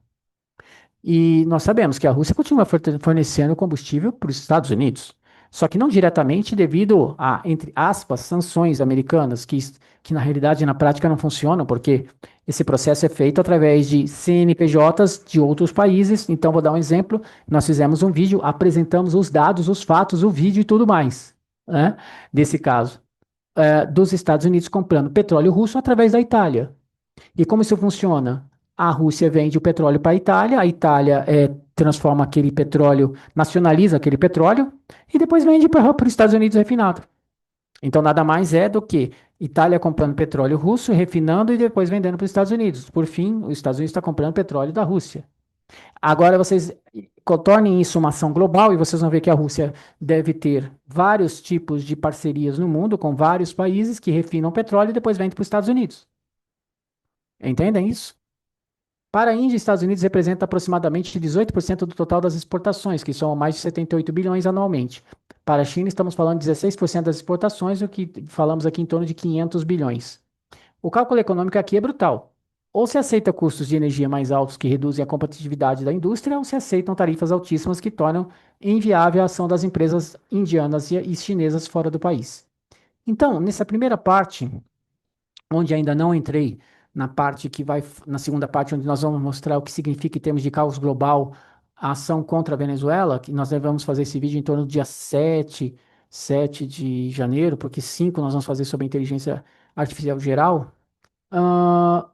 E nós sabemos que a Rússia continua fornecendo combustível para os Estados Unidos. Só que não diretamente devido a, entre aspas, sanções americanas, que na realidade, na prática, não funcionam, porque esse processo é feito através de CNPJs de outros países. Então, vou dar um exemplo. Nós fizemos um vídeo, apresentamos os dados, os fatos, o vídeo e tudo mais, né, desse caso, dos Estados Unidos comprando petróleo russo através da Itália. E como isso funciona? A Rússia vende o petróleo para a Itália transforma aquele petróleo, nacionaliza aquele petróleo e depois vende para os Estados Unidos refinado. Então nada mais é do que Itália comprando petróleo russo, refinando e depois vendendo para os Estados Unidos. Por fim, os Estados Unidos está comprando petróleo da Rússia. Agora vocês tornem isso uma ação global e vocês vão ver que a Rússia deve ter vários tipos de parcerias no mundo com vários países que refinam petróleo e depois vendem para os Estados Unidos. Entendem isso? Para a Índia, Estados Unidos representa aproximadamente 18% do total das exportações, que são mais de 78 bilhões anualmente. Para a China, estamos falando de 16% das exportações, o que falamos aqui em torno de 500 bilhões. O cálculo econômico aqui é brutal. Ou se aceita custos de energia mais altos que reduzem a competitividade da indústria, ou se aceitam tarifas altíssimas que tornam inviável a ação das empresas indianas e chinesas fora do país. Então, nessa primeira parte, onde ainda não entrei na parte que vai, na segunda parte, onde nós vamos mostrar o que significa em termos de caos global a ação contra a Venezuela, que nós devemos fazer esse vídeo em torno do dia 7 de janeiro, porque 5 nós vamos fazer sobre inteligência artificial geral.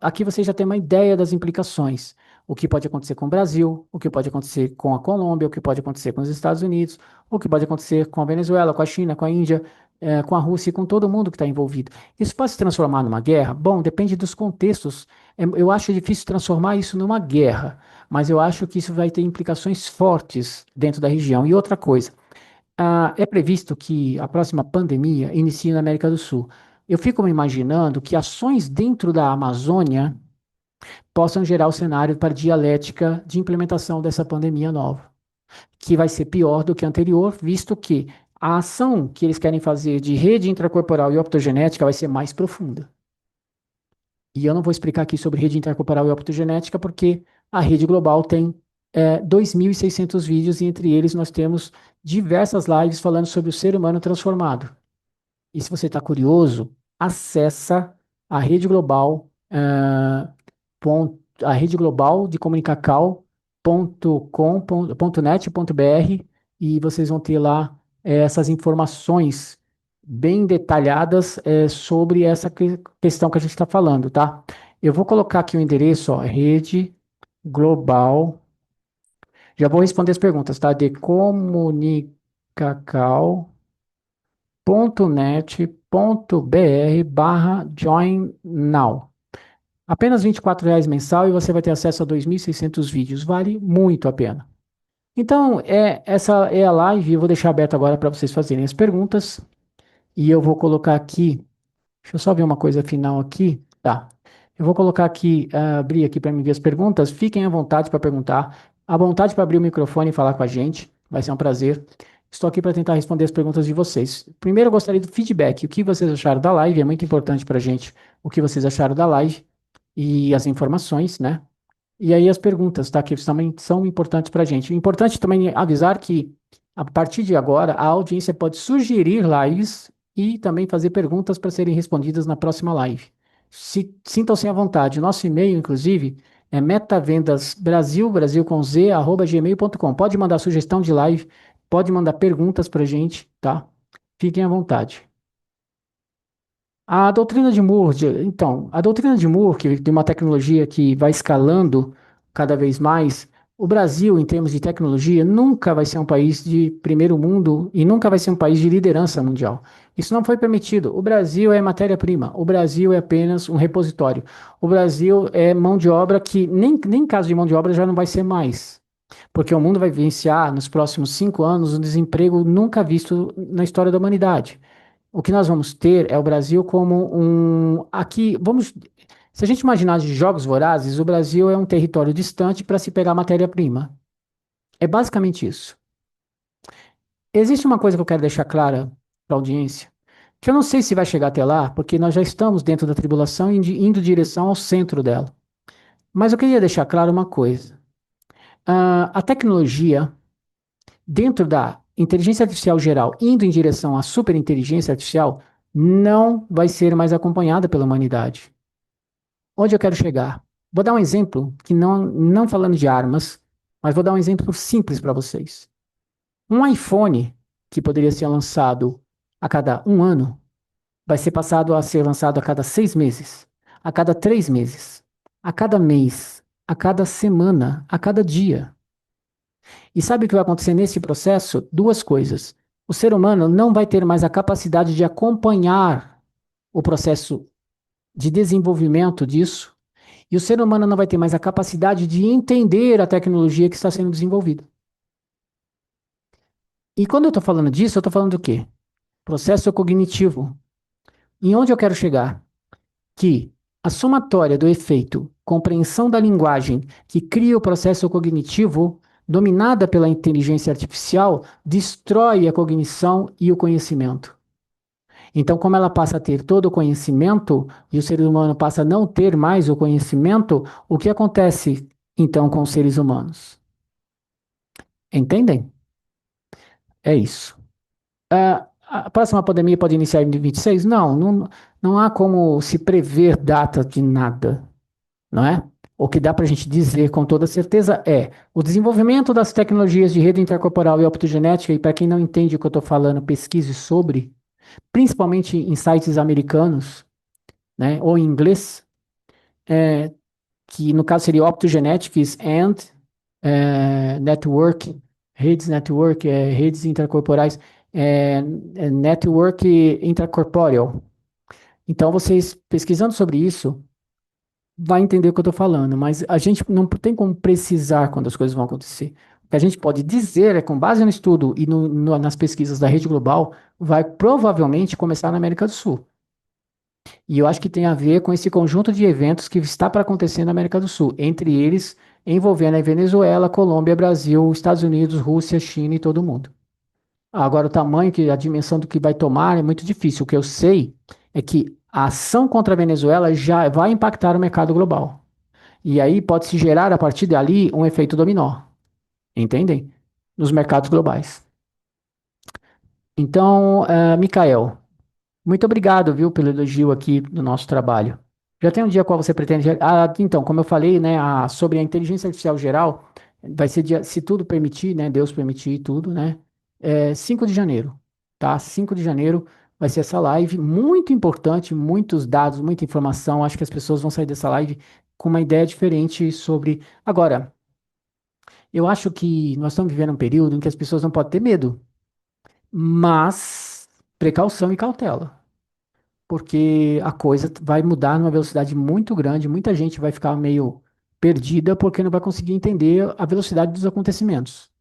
Aqui você já tem uma ideia das implicações. O que pode acontecer com o Brasil, o que pode acontecer com a Colômbia, o que pode acontecer com os Estados Unidos, o que pode acontecer com a Venezuela, com a China, com a Índia, com a Rússia e com todo mundo que está envolvido. Isso pode se transformar numa guerra? Bom, depende dos contextos. Eu acho difícil transformar isso numa guerra, mas eu acho que isso vai ter implicações fortes dentro da região. E outra coisa, é previsto que a próxima pandemia inicie na América do Sul. Eu fico me imaginando que ações dentro da Amazônia possam gerar o cenário para dialética de implementação dessa pandemia nova, que vai ser pior do que a anterior, visto que a ação que eles querem fazer de rede intracorporal e optogenética vai ser mais profunda. E eu não vou explicar aqui sobre rede intracorporal e optogenética, porque a rede global tem 2.600 vídeos, e entre eles nós temos diversas lives falando sobre o ser humano transformado. E se você está curioso, acessa a rede global, a rede global de comunicacau.com.net.br, e vocês vão ter lá essas informações bem detalhadas sobre essa questão que a gente está falando, tá? Eu vou colocar aqui o endereço, ó, rede global. Já vou responder as perguntas, tá? De comunicacau.net.br/join now. Apenas R$ 24 mensal e você vai ter acesso a 2.600 vídeos. Vale muito a pena. Então, essa é a live. Eu vou deixar aberto agora para vocês fazerem as perguntas. E eu vou colocar aqui. Deixa eu só ver uma coisa final aqui. Tá. Eu vou colocar aqui, abrir aqui para me ver as perguntas. Fiquem à vontade para perguntar. À vontade para abrir o microfone e falar com a gente. Vai ser um prazer. Estou aqui para tentar responder as perguntas de vocês. Primeiro, eu gostaria do feedback. O que vocês acharam da live? É muito importante para a gente o que vocês acharam da live e as informações, né? E aí as perguntas, tá? Que também são importantes para a gente. Importante também avisar que, a partir de agora, a audiência pode sugerir lives e também fazer perguntas para serem respondidas na próxima live. Sintam-se à vontade. Nosso e-mail, inclusive, é metavendasbrasil, Brasil com Z, @gmail.com. Pode mandar sugestão de live, pode mandar perguntas para a gente, tá? Fiquem à vontade. A doutrina de Moore, então, a doutrina de Moore, que de uma tecnologia que vai escalando cada vez mais, o Brasil, em termos de tecnologia, nunca vai ser um país de primeiro mundo e nunca vai ser um país de liderança mundial. Isso não foi permitido. O Brasil é matéria-prima, o Brasil é apenas um repositório. O Brasil é mão de obra que, nem caso de mão de obra, já não vai ser mais. Porque o mundo vai vivenciar, nos próximos 5 anos, um desemprego nunca visto na história da humanidade. O que nós vamos ter é o Brasil como um. Aqui, vamos. Se a gente imaginar de jogos vorazes, o Brasil é um território distante para se pegar matéria-prima. É basicamente isso. Existe uma coisa que eu quero deixar clara para a audiência, que eu não sei se vai chegar até lá, porque nós já estamos dentro da tribulação e indo em direção ao centro dela. Mas eu queria deixar claro uma coisa. A tecnologia, dentro da inteligência artificial geral, indo em direção à superinteligência artificial, não vai ser mais acompanhada pela humanidade. Onde eu quero chegar? Vou dar um exemplo que não falando de armas, mas vou dar um exemplo simples para vocês. Um iPhone que poderia ser lançado a cada um ano vai ser passado a ser lançado a cada 6 meses, a cada 3 meses, a cada mês, a cada semana, a cada dia. E sabe o que vai acontecer nesse processo? Duas coisas. O ser humano não vai ter mais a capacidade de acompanhar o processo de desenvolvimento disso. E o ser humano não vai ter mais a capacidade de entender a tecnologia que está sendo desenvolvida. E quando eu estou falando disso, eu estou falando do quê? Processo cognitivo. E onde eu quero chegar? Que a somatória do efeito compreensão da linguagem que cria o processo cognitivo, dominada pela inteligência artificial, destrói a cognição e o conhecimento. Então, como ela passa a ter todo o conhecimento e o ser humano passa a não ter mais o conhecimento, o que acontece então com os seres humanos? Entendem? É isso. A próxima pandemia pode iniciar em 26? Não há como se prever data de nada, não é? O que dá para a gente dizer com toda certeza é o desenvolvimento das tecnologias de rede intercorporal e optogenética, e para quem não entende o que eu estou falando, pesquise sobre, principalmente em sites americanos, né, ou em inglês, que no caso seria Optogenetics and Network, redes network, redes intercorporais, network intracorporeal. Então, vocês pesquisando sobre isso, vai entender o que eu estou falando, mas a gente não tem como precisar quando as coisas vão acontecer. O que a gente pode dizer é, com base no estudo e nas pesquisas da rede global, vai provavelmente começar na América do Sul. E eu acho que tem a ver com esse conjunto de eventos que está para acontecer na América do Sul, entre eles envolvendo a Venezuela, Colômbia, Brasil, Estados Unidos, Rússia, China e todo mundo. Agora, o tamanho, a dimensão do que vai tomar é muito difícil. O que eu sei é que a ação contra a Venezuela já vai impactar o mercado global. E aí pode-se gerar, a partir dali, um efeito dominó. Entendem? Nos mercados globais. Então, Mikael, muito obrigado, viu, pelo elogio aqui do nosso trabalho. Já tem um dia qual você pretende. Então, como eu falei, né, sobre a inteligência artificial geral, vai ser dia, se tudo permitir, né, Deus permitir tudo, né, 5 de janeiro, tá? 5 de janeiro vai ser essa live, muito importante, muitos dados, muita informação. Acho que as pessoas vão sair dessa live com uma ideia diferente sobre. Agora, eu acho que nós estamos vivendo um período em que as pessoas não podem ter medo, mas precaução e cautela, porque a coisa vai mudar numa velocidade muito grande, muita gente vai ficar meio perdida porque não vai conseguir entender a velocidade dos acontecimentos.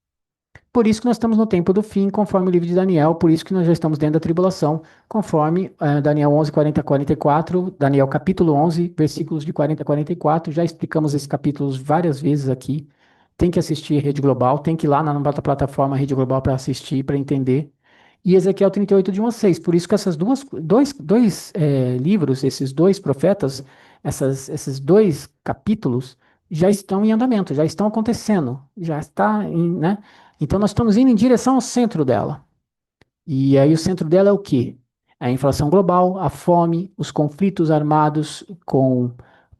Por isso que nós estamos no tempo do fim, conforme o livro de Daniel, por isso que nós já estamos dentro da tribulação, conforme Daniel 11, 40 a 44, Daniel capítulo 11, versículos de 40 a 44, já explicamos esses capítulos várias vezes aqui. Tem que assistir Rede Global, tem que ir lá na nossa plataforma Rede Global para assistir, para entender. E Ezequiel 38, de 1 a 6. Por isso que essas dois livros, esses dois profetas, esses dois capítulos, já estão em andamento, já estão acontecendo, já está né? Então nós estamos indo em direção ao centro dela. E aí o centro dela é o quê? É a inflação global, a fome, os conflitos armados com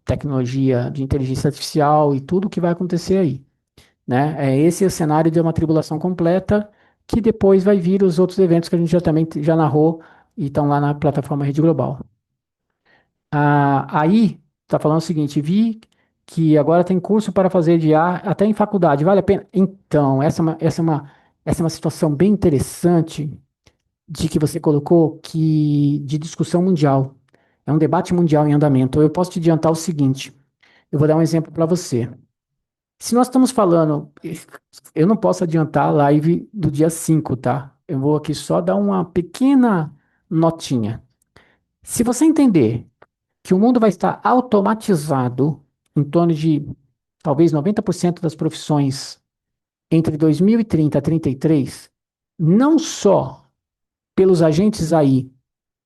tecnologia de inteligência artificial e tudo o que vai acontecer aí, né? Esse é o cenário de uma tribulação completa, que depois vai vir os outros eventos que a gente já também já narrou e estão lá na plataforma Rede Global. Aí, está falando o seguinte, vi que agora tem curso para fazer de IA até em faculdade, vale a pena? Então, essa é uma situação bem interessante de que você colocou de discussão mundial. É um debate mundial em andamento. Eu posso te adiantar o seguinte, eu vou dar um exemplo para você. Se nós estamos falando, eu não posso adiantar a live do dia 5, tá? Eu vou aqui só dar uma pequena notinha. Se você entender que o mundo vai estar automatizado em torno de talvez 90% das profissões entre 2030 e 33, não só pelos agentes AI,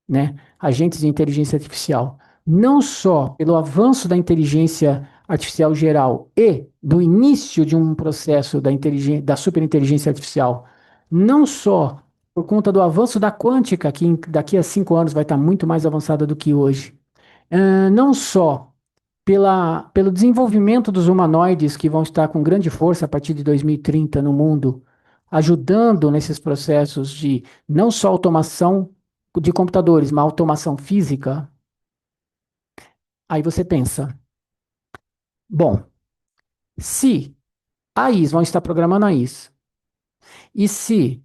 né, agentes de inteligência artificial, não só pelo avanço da inteligência artificial geral e do início de um processo da superinteligência artificial, não só por conta do avanço da quântica, que daqui a 5 anos vai estar muito mais avançada do que hoje, não só pelo desenvolvimento dos humanoides que vão estar com grande força a partir de 2030 no mundo, ajudando nesses processos de não só automação de computadores, mas automação física. Aí você pensa, bom, se AIs vão estar programando AIs, e se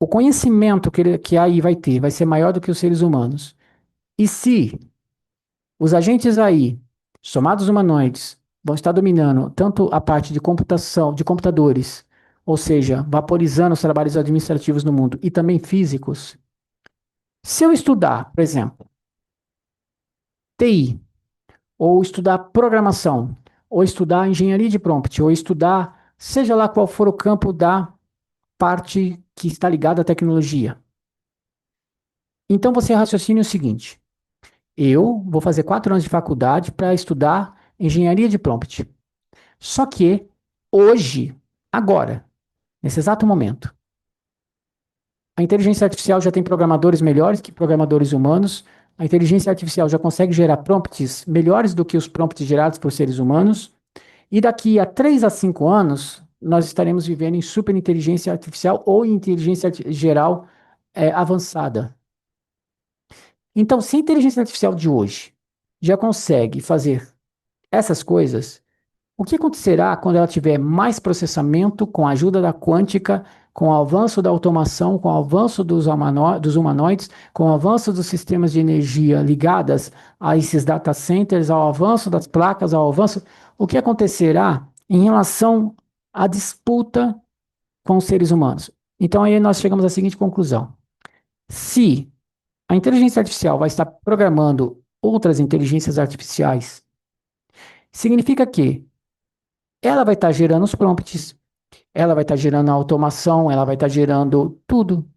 o conhecimento que a AI vai ter vai ser maior do que os seres humanos, e se os agentes AI, somados humanoides, vão estar dominando tanto a parte de computação, de computadores, ou seja, vaporizando os trabalhos administrativos no mundo, e também físicos. Se eu estudar, por exemplo, TI, ou estudar programação, ou estudar engenharia de prompt, ou estudar, seja lá qual for o campo da parte que está ligada à tecnologia. Então você raciocina o seguinte: eu vou fazer 4 anos de faculdade para estudar engenharia de prompt. Só que hoje, agora, nesse exato momento, a inteligência artificial já tem programadores melhores que programadores humanos. A inteligência artificial já consegue gerar prompts melhores do que os prompts gerados por seres humanos. E daqui a 3 a 5 anos, nós estaremos vivendo em superinteligência artificial ou inteligência geral avançada. Então, se a inteligência artificial de hoje já consegue fazer essas coisas, o que acontecerá quando ela tiver mais processamento com a ajuda da quântica, com o avanço da automação, com o avanço dos humanoides, com o avanço dos sistemas de energia ligadas a esses data centers, ao avanço das placas, ao avanço. O que acontecerá em relação à disputa com os seres humanos? Então, aí nós chegamos à seguinte conclusão: se a inteligência artificial vai estar programando outras inteligências artificiais, significa que ela vai estar gerando os prompts, ela vai estar gerando a automação, ela vai estar gerando tudo.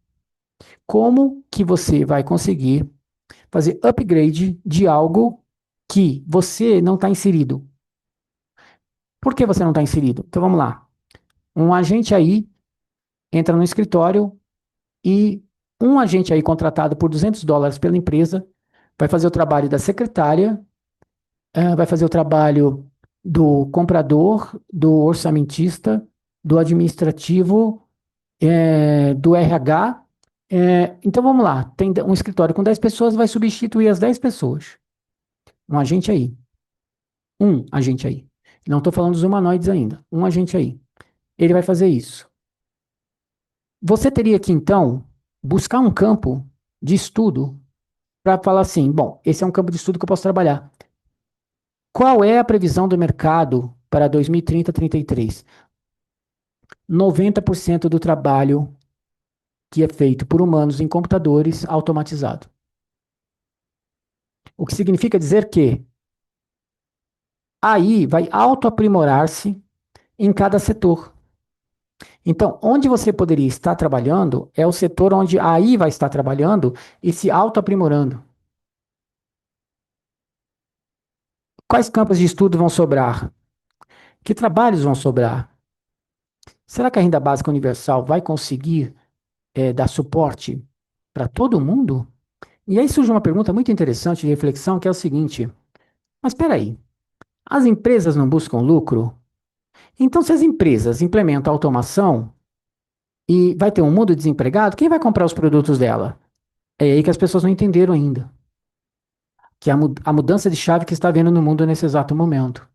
Como que você vai conseguir fazer upgrade de algo que você não está inserido? Por que você não está inserido? Então vamos lá. Um agente aí entra no escritório e um agente aí contratado por US$ 200 pela empresa vai fazer o trabalho da secretária, vai fazer o trabalho do comprador, do orçamentista, do administrativo, do RH. Então vamos lá, tem um escritório com 10 pessoas, vai substituir as 10 pessoas. Um agente aí. Um agente aí. Não estou falando dos humanoides ainda. Um agente aí. Ele vai fazer isso. Você teria que, então, buscar um campo de estudo para falar assim: bom, esse é um campo de estudo que eu posso trabalhar. Qual é a previsão do mercado para 2030, 33? 90% do trabalho que é feito por humanos em computadores automatizado. O que significa dizer que aí vai autoaprimorar-se em cada setor. Então, onde você poderia estar trabalhando é o setor onde a AI vai estar trabalhando e se autoaprimorando. Quais campos de estudo vão sobrar? Que trabalhos vão sobrar? Será que a renda básica universal vai conseguir dar suporte para todo mundo? E aí surge uma pergunta muito interessante de reflexão, que é o seguinte: mas espera aí, as empresas não buscam lucro? Então, se as empresas implementam automação e vai ter um mundo desempregado, quem vai comprar os produtos dela? É aí que as pessoas não entenderam ainda. que é a mudança de chave que está havendo no mundo nesse exato momento.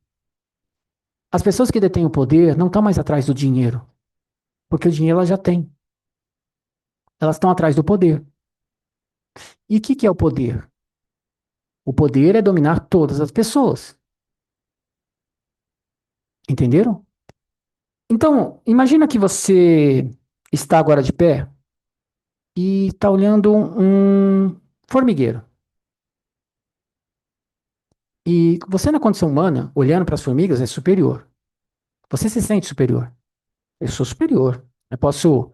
As pessoas que detêm o poder não estão mais atrás do dinheiro, porque o dinheiro elas já têm. Elas estão atrás do poder. E o que é o poder? O poder é dominar todas as pessoas. Entenderam? Então, imagina que você está agora de pé e está olhando um formigueiro. E você, na condição humana, olhando para as formigas, é superior. Você se sente superior. Eu sou superior. Eu posso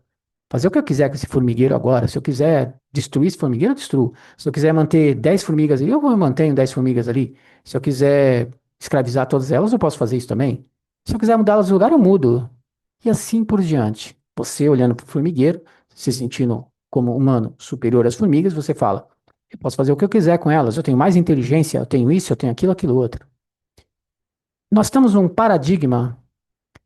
fazer o que eu quiser com esse formigueiro agora. Se eu quiser destruir esse formigueiro, eu destruo. Se eu quiser manter 10 formigas ali, eu mantenho 10 formigas ali. Se eu quiser escravizar todas elas, eu posso fazer isso também. Se eu quiser mudá-las de lugar, eu mudo. E assim por diante. Você olhando para o formigueiro, se sentindo como humano superior às formigas, você fala: eu posso fazer o que eu quiser com elas. Eu tenho mais inteligência, eu tenho isso, eu tenho aquilo, aquilo outro. Nós estamos num paradigma,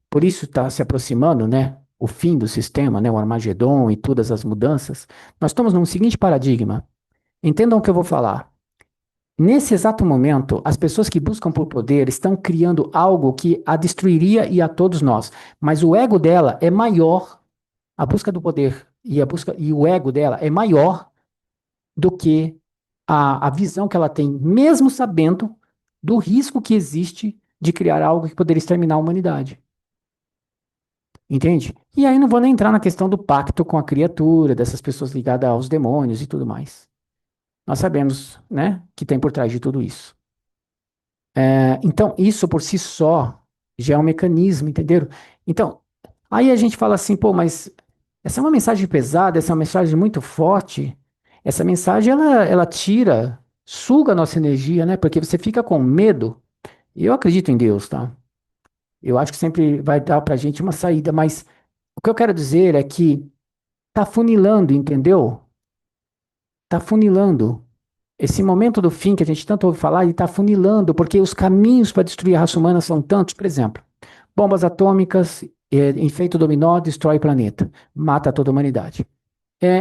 por isso está se aproximando, né? O fim do sistema, né? O Armagedon e todas as mudanças. Nós estamos num seguinte paradigma. Entendam o que eu vou falar. Nesse exato momento, as pessoas que buscam por poder estão criando algo que a destruiria e a todos nós. Mas o ego dela é maior, a busca do poder e o ego dela é maior do que a visão que ela tem, mesmo sabendo do risco que existe de criar algo que poderia exterminar a humanidade. Entende? E aí não vou nem entrar na questão do pacto com a criatura, dessas pessoas ligadas aos demônios e tudo mais. Nós sabemos, né, que tem por trás de tudo isso. Então, isso por si só já é um mecanismo, entenderam? Então, aí a gente fala assim, pô, mas essa é uma mensagem pesada, essa é uma mensagem muito forte. Essa mensagem, ela tira, suga a nossa energia, né? Porque você fica com medo. Eu acredito em Deus, tá? Eu acho que sempre vai dar pra gente uma saída, mas o que eu quero dizer é que tá funilando, entendeu? Tá funilando. Esse momento do fim que a gente tanto ouve falar, ele tá funilando, porque os caminhos para destruir a raça humana são tantos. Por exemplo, bombas atômicas, efeito dominó, destrói o planeta, mata toda a humanidade.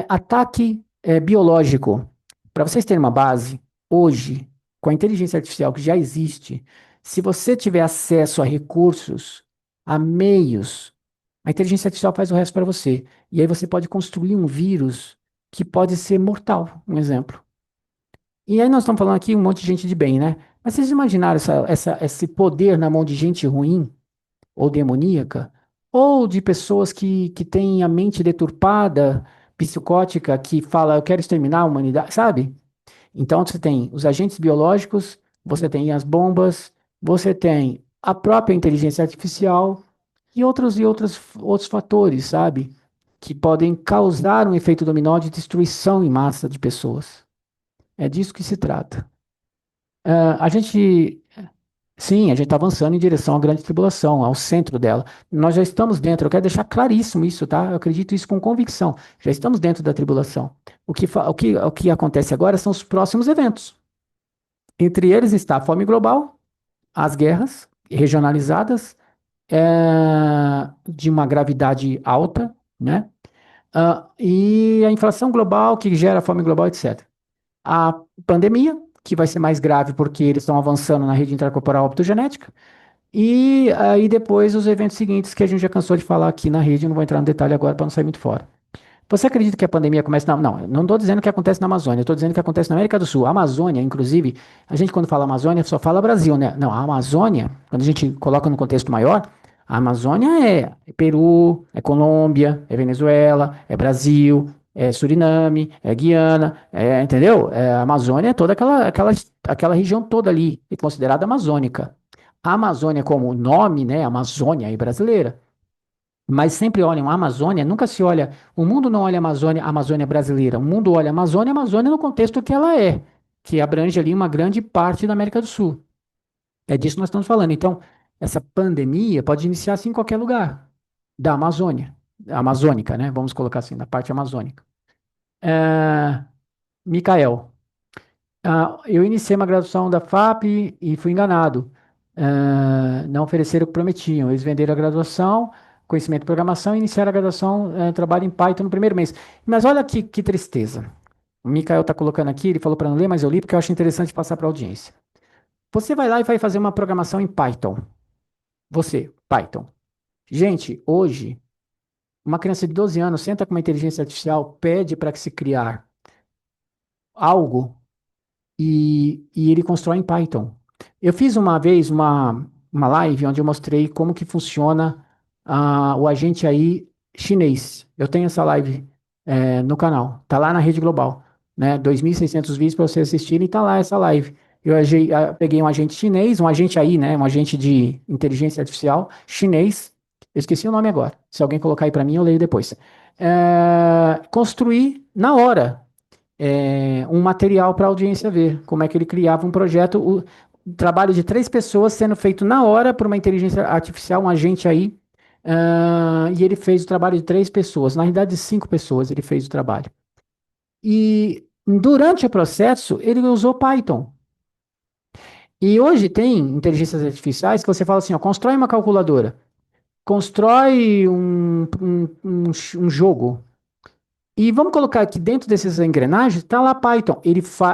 Ataque biológico. Para vocês terem uma base, hoje, com a inteligência artificial que já existe, se você tiver acesso a recursos, a meios, a inteligência artificial faz o resto para você. E aí você pode construir um vírus que pode ser mortal, um exemplo. E aí nós estamos falando aqui um monte de gente de bem, né? Mas vocês imaginaram esse poder na mão de gente ruim ou demoníaca? Ou de pessoas que têm a mente deturpada, psicótica, que fala, eu quero exterminar a humanidade, sabe? Então você tem os agentes biológicos, você tem as bombas, você tem a própria inteligência artificial e outros fatores, sabe? Que podem causar um efeito dominó de destruição em massa de pessoas. É disso que se trata. A gente, sim, a gente está avançando em direção à grande tribulação, ao centro dela. Nós já estamos dentro, eu quero deixar claríssimo isso, tá? Eu acredito isso com convicção. Já estamos dentro da tribulação. O que acontece agora são os próximos eventos. Entre eles está a fome global, as guerras regionalizadas, de uma gravidade alta, né? E a inflação global que gera fome global, etc. A pandemia, que vai ser mais grave porque eles estão avançando na rede intracorporal optogenética, e aí depois os eventos seguintes que a gente já cansou de falar aqui na rede, eu não vou entrar no detalhe agora para não sair muito fora. Você acredita que a pandemia começa na... Não, não estou dizendo que acontece na Amazônia, eu estou dizendo que acontece na América do Sul. A Amazônia, inclusive, a gente quando fala Amazônia só fala Brasil, né? Não, a Amazônia, quando a gente coloca no contexto maior, a Amazônia é Peru, é Colômbia, é Venezuela, é Brasil, é Suriname, é Guiana, entendeu? A Amazônia é toda aquela região toda ali, é considerada amazônica. A Amazônia como nome, né? Amazônia é brasileira. Mas sempre olham a Amazônia, nunca se olha, o mundo não olha a Amazônia brasileira, o mundo olha a Amazônia no contexto que ela é, que abrange ali uma grande parte da América do Sul. É disso que nós estamos falando. Então, essa pandemia pode iniciar-se em qualquer lugar da Amazônia, amazônica, né? Vamos colocar assim, na parte amazônica. É, Micael, eu iniciei uma graduação da FAP e fui enganado. Não ofereceram o que prometiam. Eles venderam a graduação, conhecimento de programação, e iniciaram a graduação, trabalho em Python no primeiro mês. Mas olha que tristeza. O Mikael está colocando aqui, ele falou para não ler, mas eu li porque eu acho interessante passar para a audiência. Você vai lá e vai fazer uma programação em Python. Você, Python. Gente, hoje, uma criança de 12 anos senta com uma inteligência artificial, pede para que se criar algo e ele constrói em Python. Eu fiz uma vez uma live onde eu mostrei como que funciona o agente AI chinês. Eu tenho essa live no canal, tá lá na Rede Global, né? 2.600 vídeos para vocês assistirem, tá lá essa live. Peguei um agente chinês, um agente AI, né? Um agente de inteligência artificial chinês. Eu esqueci o nome agora. Se alguém colocar aí para mim, eu leio depois. Construí na hora um material para a audiência ver, como é que ele criava um projeto, o trabalho de 3 pessoas sendo feito na hora por uma inteligência artificial, um agente aí, e ele fez o trabalho de 3 pessoas, na realidade de 5 pessoas ele fez o trabalho. E durante o processo ele usou Python. E hoje tem inteligências artificiais que você fala assim, ó, constrói uma calculadora, constrói um jogo. E vamos colocar aqui dentro dessas engrenagens, está lá Python.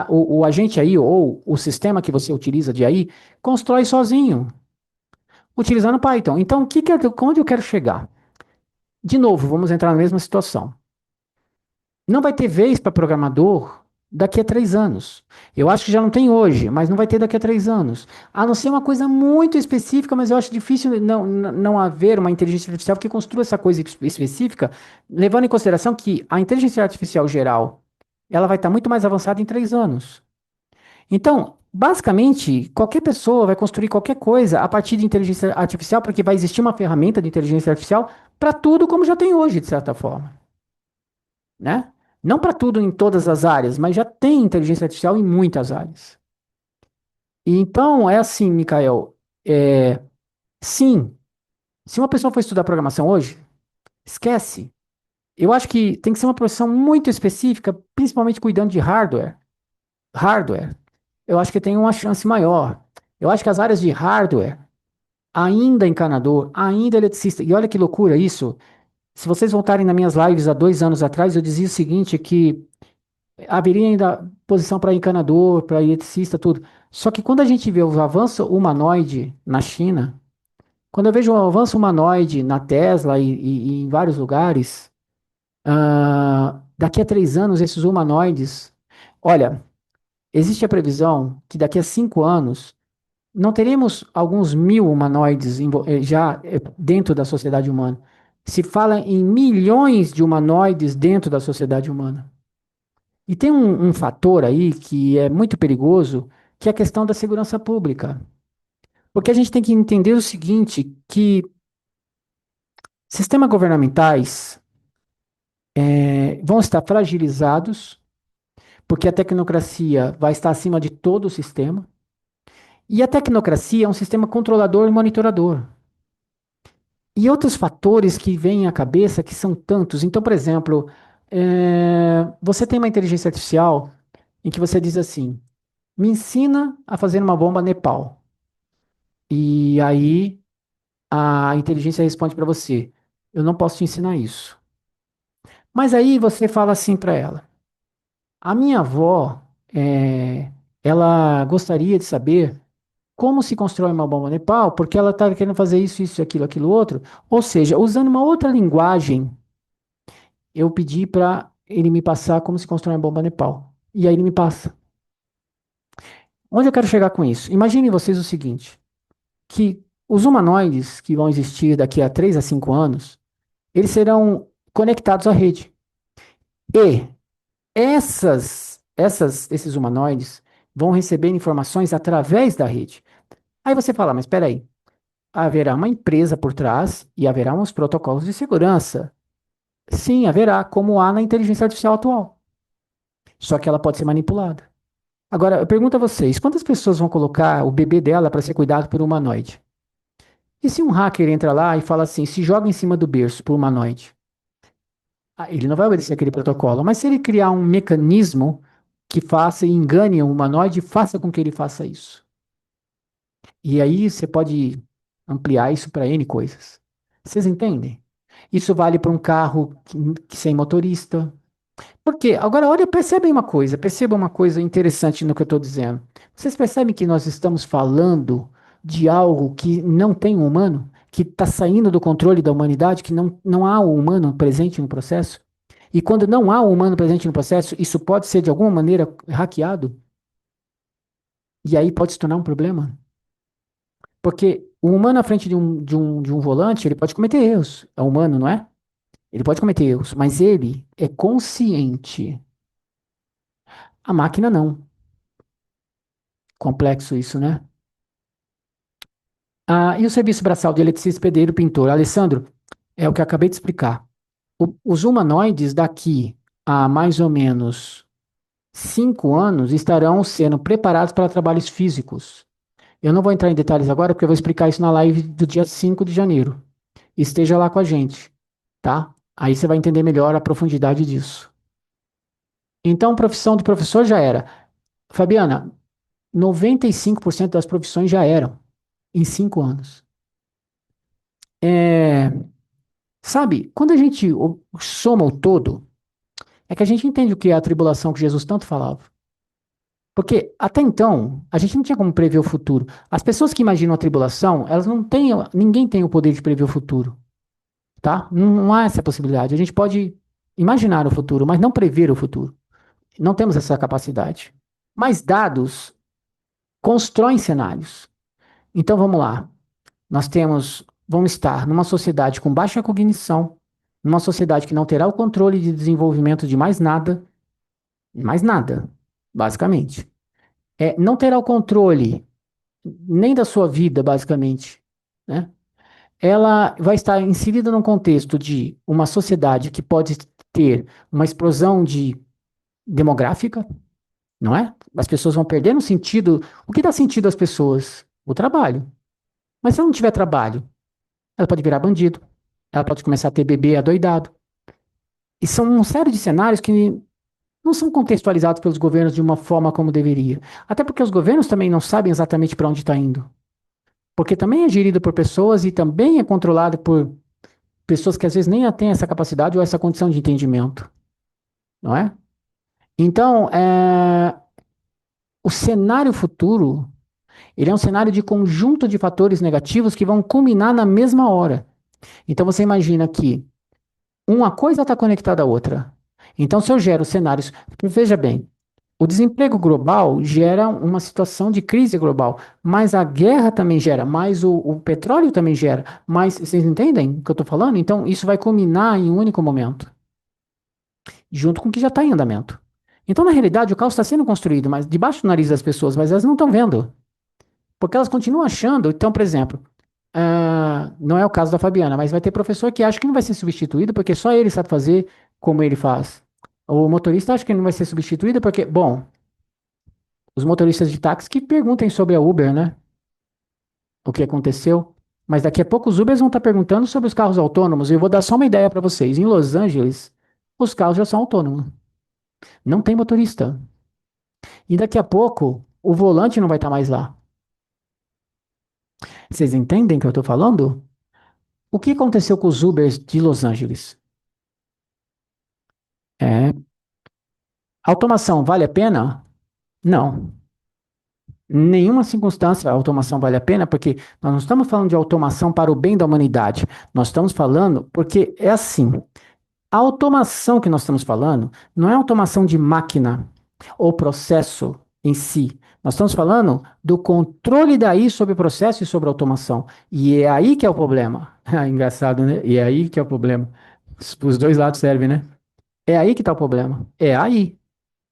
O agente aí, ou o sistema que você utiliza de aí, constrói sozinho, utilizando Python. Então, onde eu quero chegar? De novo, vamos entrar na mesma situação. Não vai ter vez para programador daqui a 3 anos. Eu acho que já não tem hoje, mas não vai ter daqui a 3 anos. A não ser uma coisa muito específica, mas eu acho difícil não haver uma inteligência artificial que construa essa coisa específica, levando em consideração que a inteligência artificial geral ela vai estar muito mais avançada em 3 anos. Então, basicamente, qualquer pessoa vai construir qualquer coisa a partir de inteligência artificial, porque vai existir uma ferramenta de inteligência artificial para tudo como já tem hoje, de certa forma, né? Não para tudo em todas as áreas, mas já tem inteligência artificial em muitas áreas. E então, é assim, Mikael, sim, se uma pessoa for estudar programação hoje, esquece. Eu acho que tem que ser uma profissão muito específica, principalmente cuidando de hardware. Hardware, eu acho que tem uma chance maior. Eu acho que as áreas de hardware, ainda encanador, ainda eletricista, e olha que loucura isso. Se vocês voltarem nas minhas lives há 2 anos atrás, eu dizia o seguinte, que haveria ainda posição para encanador, para eletricista, tudo. Só que quando a gente vê o avanço humanoide na China, quando eu vejo o avanço humanoide na Tesla e em vários lugares, daqui a 3 anos esses humanoides, olha, existe a previsão que daqui a 5 anos não teremos alguns mil humanoides já dentro da sociedade humana. Se fala em milhões de humanoides dentro da sociedade humana. E tem um fator aí que é muito perigoso, que é a questão da segurança pública. Porque a gente tem que entender o seguinte, que sistemas governamentais vão estar fragilizados, porque a tecnocracia vai estar acima de todo o sistema. E a tecnocracia é um sistema controlador e monitorador. E outros fatores que vêm à cabeça, que são tantos. Então, por exemplo, você tem uma inteligência artificial em que você diz assim: me ensina a fazer uma bomba Nepal. E aí a inteligência responde para você: eu não posso te ensinar isso. Mas aí você fala assim para ela: a minha avó, ela gostaria de saber como se constrói uma bomba Nepal, porque ela está querendo fazer isso, isso, aquilo, aquilo outro. Ou seja, usando uma outra linguagem, eu pedi para ele me passar como se constrói uma bomba Nepal. E aí ele me passa. Onde eu quero chegar com isso? Imaginem vocês o seguinte, que os humanoides que vão existir daqui a 3 a 5 anos, eles serão conectados à rede. E esses humanoides vão receber informações através da rede. Aí você fala, mas espera aí, haverá uma empresa por trás e haverá uns protocolos de segurança. Sim, haverá, como há na inteligência artificial atual. Só que ela pode ser manipulada. Agora, eu pergunto a vocês, quantas pessoas vão colocar o bebê dela para ser cuidado por um humanoide? E se um hacker entra lá e fala assim, se joga em cima do berço por um humanoide? Ele não vai obedecer aquele protocolo, mas se ele criar um mecanismo que faça e engane o humanoide, faça com que ele faça isso. E aí você pode ampliar isso para N coisas. Vocês entendem? Isso vale para um carro sem motorista. Porque, agora, olha, perceba uma coisa interessante no que eu estou dizendo. Vocês percebem que nós estamos falando de algo que não tem um humano, que está saindo do controle da humanidade, que não há o humano presente no processo? E quando não há o humano presente no processo, isso pode ser de alguma maneira hackeado, e aí pode se tornar um problema. Porque o humano à frente de um volante, ele pode cometer erros. É humano, não é? Ele pode cometer erros, mas ele é consciente. A máquina não. Complexo isso, né? Ah, e o serviço braçal de eletricista, pedreiro, pintor? Alessandro, é o que eu acabei de explicar. Os humanoides daqui a mais ou menos 5 anos estarão sendo preparados para trabalhos físicos. Eu não vou entrar em detalhes agora, porque eu vou explicar isso na live do dia 5 de janeiro. Esteja lá com a gente, tá? Aí você vai entender melhor a profundidade disso. Então, profissão de professor já era. Fabiana, 95% das profissões já eram em 5 anos. É, sabe, quando a gente soma o todo, é que a gente entende o que é a tribulação que Jesus tanto falava. Porque até então, a gente não tinha como prever o futuro. As pessoas que imaginam a tribulação, elas não têm, ninguém tem o poder de prever o futuro, tá? Não há essa possibilidade. A gente pode imaginar o futuro, mas não prever o futuro. Não temos essa capacidade. Mas dados constroem cenários. Então vamos lá. Vamos estar numa sociedade com baixa cognição, numa sociedade que não terá o controle de desenvolvimento de mais nada, basicamente. Não terá o controle nem da sua vida, basicamente, né? Ela vai estar inserida num contexto de uma sociedade que pode ter uma explosão demográfica, não é? As pessoas vão perdendo sentido. O que dá sentido às pessoas? O trabalho. Mas se ela não tiver trabalho, ela pode virar bandido, ela pode começar a ter bebê adoidado. E são uma série de cenários que não são contextualizados pelos governos de uma forma como deveria. Até porque os governos também não sabem exatamente para onde está indo. Porque também é gerido por pessoas e também é controlado por pessoas que às vezes nem têm essa capacidade ou essa condição de entendimento, não é? Então, o cenário futuro, ele é um cenário de conjunto de fatores negativos que vão culminar na mesma hora. Então, você imagina que uma coisa está conectada à outra. Então, se eu gero cenários, veja bem, o desemprego global gera uma situação de crise global, mas a guerra também gera, mas o petróleo também gera, mas vocês entendem o que eu estou falando? Então, isso vai culminar em um único momento, junto com o que já está em andamento. Então, na realidade, o caos está sendo construído, mas debaixo do nariz das pessoas, mas elas não estão vendo, porque elas continuam achando. Então, por exemplo, não é o caso da Fabiana, mas vai ter professor que acha que não vai ser substituído porque só ele sabe fazer como ele faz. O motorista acha que não vai ser substituído porque, bom, os motoristas de táxi que perguntem sobre a Uber, né? O que aconteceu. Mas daqui a pouco os Ubers vão estar perguntando sobre os carros autônomos. E eu vou dar só uma ideia para vocês. Em Los Angeles, os carros já são autônomos. Não tem motorista. E daqui a pouco, o volante não vai estar mais lá. Vocês entendem o que eu estou falando? O que aconteceu com os Ubers de Los Angeles? É, automação vale a pena? Não. Em nenhuma circunstância a automação vale a pena, porque nós não estamos falando de automação para o bem da humanidade. Nós estamos falando porque é assim. A automação que nós estamos falando não é automação de máquina ou processo em si. Nós estamos falando do controle daí sobre o processo e sobre a automação. E é aí que é o problema. Engraçado, né? E é aí que é o problema. Os dois lados servem, né? É aí que está o problema. É aí.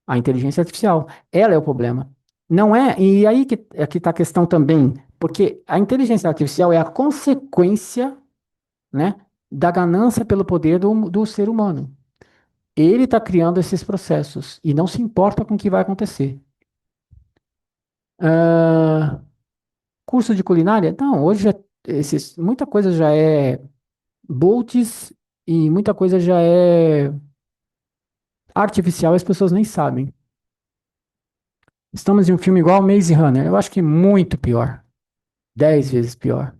A inteligência artificial. Ela é o problema. Não é. E aí que está a questão também. Porque a inteligência artificial é a consequência, né, da ganância pelo poder do ser humano. Ele está criando esses processos e não se importa com o que vai acontecer. Ah, curso de culinária? Não, hoje muita coisa já é bolts e muita coisa já é artificial e as pessoas nem sabem. Estamos em um filme igual Maze Runner. Eu acho que muito pior. 10 vezes pior.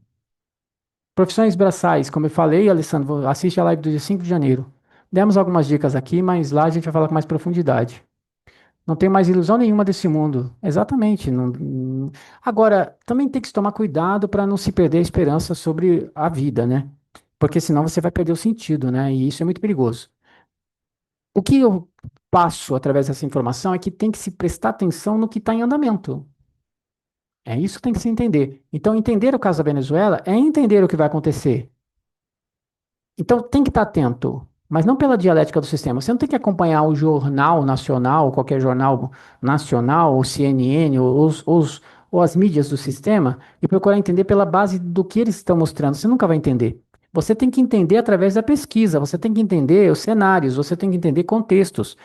Profissões braçais, como eu falei, Alessandro, assiste a live do dia 5 de janeiro. Demos algumas dicas aqui, mas lá a gente vai falar com mais profundidade. Não tem mais ilusão nenhuma desse mundo. Exatamente. Agora, também tem que se tomar cuidado para não se perder a esperança sobre a vida, né? Porque senão você vai perder o sentido, né? E isso é muito perigoso. O que eu passo através dessa informação é que tem que se prestar atenção no que está em andamento. É isso que tem que se entender. Então, entender o caso da Venezuela é entender o que vai acontecer. Então tem que estar atento, mas não pela dialética do sistema. Você não tem que acompanhar o jornal nacional, qualquer jornal nacional, ou CNN, ou as mídias do sistema, e procurar entender pela base do que eles estão mostrando. Você nunca vai entender. Você tem que entender através da pesquisa, você tem que entender os cenários, você tem que entender contextos.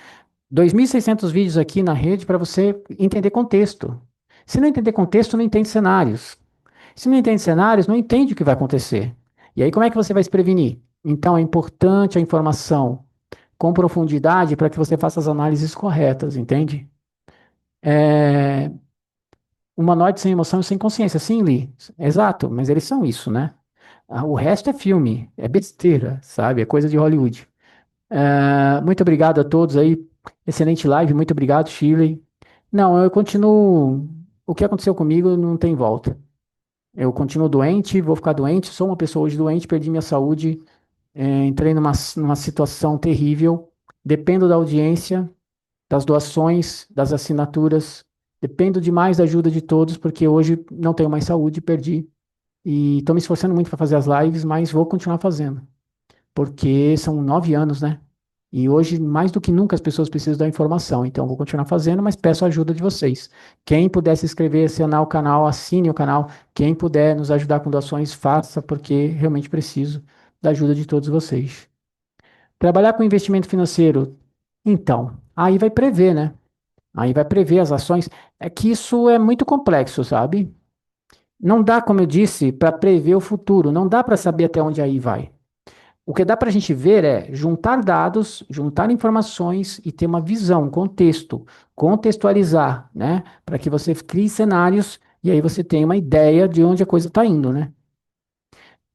2.600 vídeos aqui na rede para você entender contexto. Se não entender contexto, não entende cenários. Se não entende cenários, não entende o que vai acontecer. E aí, como é que você vai se prevenir? Então, é importante a informação com profundidade para que você faça as análises corretas, entende? É, humanoide sem emoção e sem consciência, sim, Lee. Exato, mas eles são isso, né? O resto é filme, é besteira, sabe? É coisa de Hollywood. Muito obrigado a todos aí. Excelente live, muito obrigado, Shirley. Não, eu continuo. O que aconteceu comigo não tem volta. Eu continuo doente, vou ficar doente, sou uma pessoa hoje doente, perdi minha saúde, entrei numa situação terrível. Dependo da audiência, das doações, das assinaturas. Dependo demais da ajuda de todos, porque hoje não tenho mais saúde, perdi. E estou me esforçando muito para fazer as lives, mas vou continuar fazendo, porque são 9 anos, né? E hoje, mais do que nunca, as pessoas precisam da informação. Então, vou continuar fazendo, mas peço a ajuda de vocês. Quem puder se inscrever, assinar o canal, assine o canal. Quem puder nos ajudar com doações, faça, porque realmente preciso da ajuda de todos vocês. Trabalhar com investimento financeiro, então, aí vai prever, né? Aí vai prever as ações. É que isso é muito complexo, sabe? Não dá, como eu disse, para prever o futuro. Não dá para saber até onde aí vai. O que dá para a gente ver é juntar dados, juntar informações e ter uma visão, um contexto, contextualizar, né? Para que você crie cenários e aí você tenha uma ideia de onde a coisa está indo, né?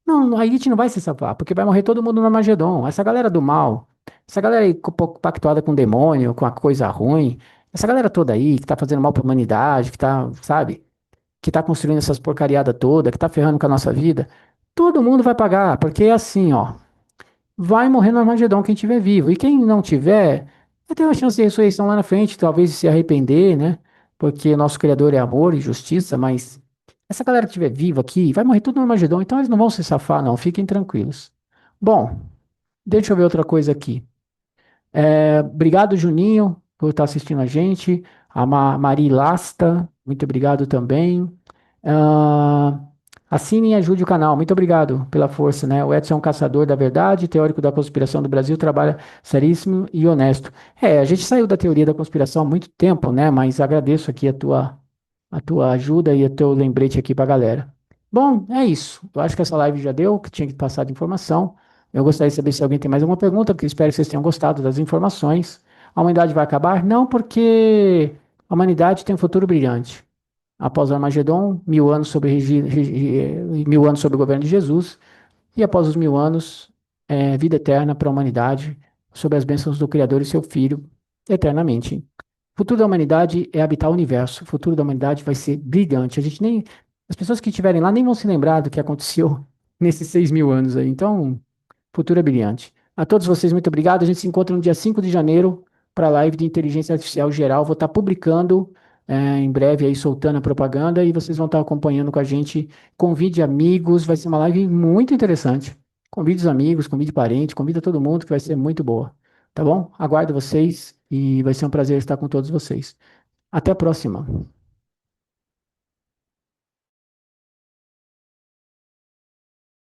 Não, a gente não vai se safar, porque vai morrer todo mundo no Armagedon. Essa galera do mal, essa galera aí pactuada com o demônio, com a coisa ruim, essa galera toda aí que tá fazendo mal para a humanidade, que tá, sabe, que tá construindo essas porcariadas toda, que tá ferrando com a nossa vida, todo mundo vai pagar, porque é assim, ó. Vai morrer no Armagedon quem tiver vivo. E quem não tiver, vai ter uma chance de ressurreição lá na frente, talvez se arrepender, né? Porque nosso Criador é amor e justiça, mas essa galera que estiver viva aqui, vai morrer tudo no Armagedon, então eles não vão se safar, não. Fiquem tranquilos. Bom, deixa eu ver outra coisa aqui. Obrigado, Juninho, por estar assistindo a gente. A Mari Lasta, muito obrigado também. Ah, assine e ajude o canal. Muito obrigado pela força, né? O Edson é um caçador da verdade, teórico da conspiração do Brasil, trabalha seríssimo e honesto. A gente saiu da teoria da conspiração há muito tempo, né? Mas agradeço aqui a tua ajuda e o teu lembrete aqui pra galera. Bom, é isso. Eu acho que essa live já deu, que tinha que passar de informação. Eu gostaria de saber se alguém tem mais alguma pergunta, porque espero que vocês tenham gostado das informações. A humanidade vai acabar? Não, porque a humanidade tem um futuro brilhante. Após o Armagedon, 1.000 anos sobre 1.000 anos sobre o governo de Jesus, e após os 1.000 anos, vida eterna para a humanidade, sob as bênçãos do Criador e seu Filho, eternamente. O futuro da humanidade é habitar o universo. O futuro da humanidade vai ser brilhante. As pessoas que estiverem lá nem vão se lembrar do que aconteceu nesses 6.000 anos aí. Então, o futuro é brilhante. A todos vocês, muito obrigado. A gente se encontra no dia 5 de janeiro para a live de inteligência artificial geral. Vou estar publicando em breve aí, soltando a propaganda e vocês vão estar acompanhando com a gente. Convide amigos, vai ser uma live muito interessante. Convide os amigos, convide parentes, convida todo mundo que vai ser muito boa. Tá bom? Aguardo vocês e vai ser um prazer estar com todos vocês. Até a próxima.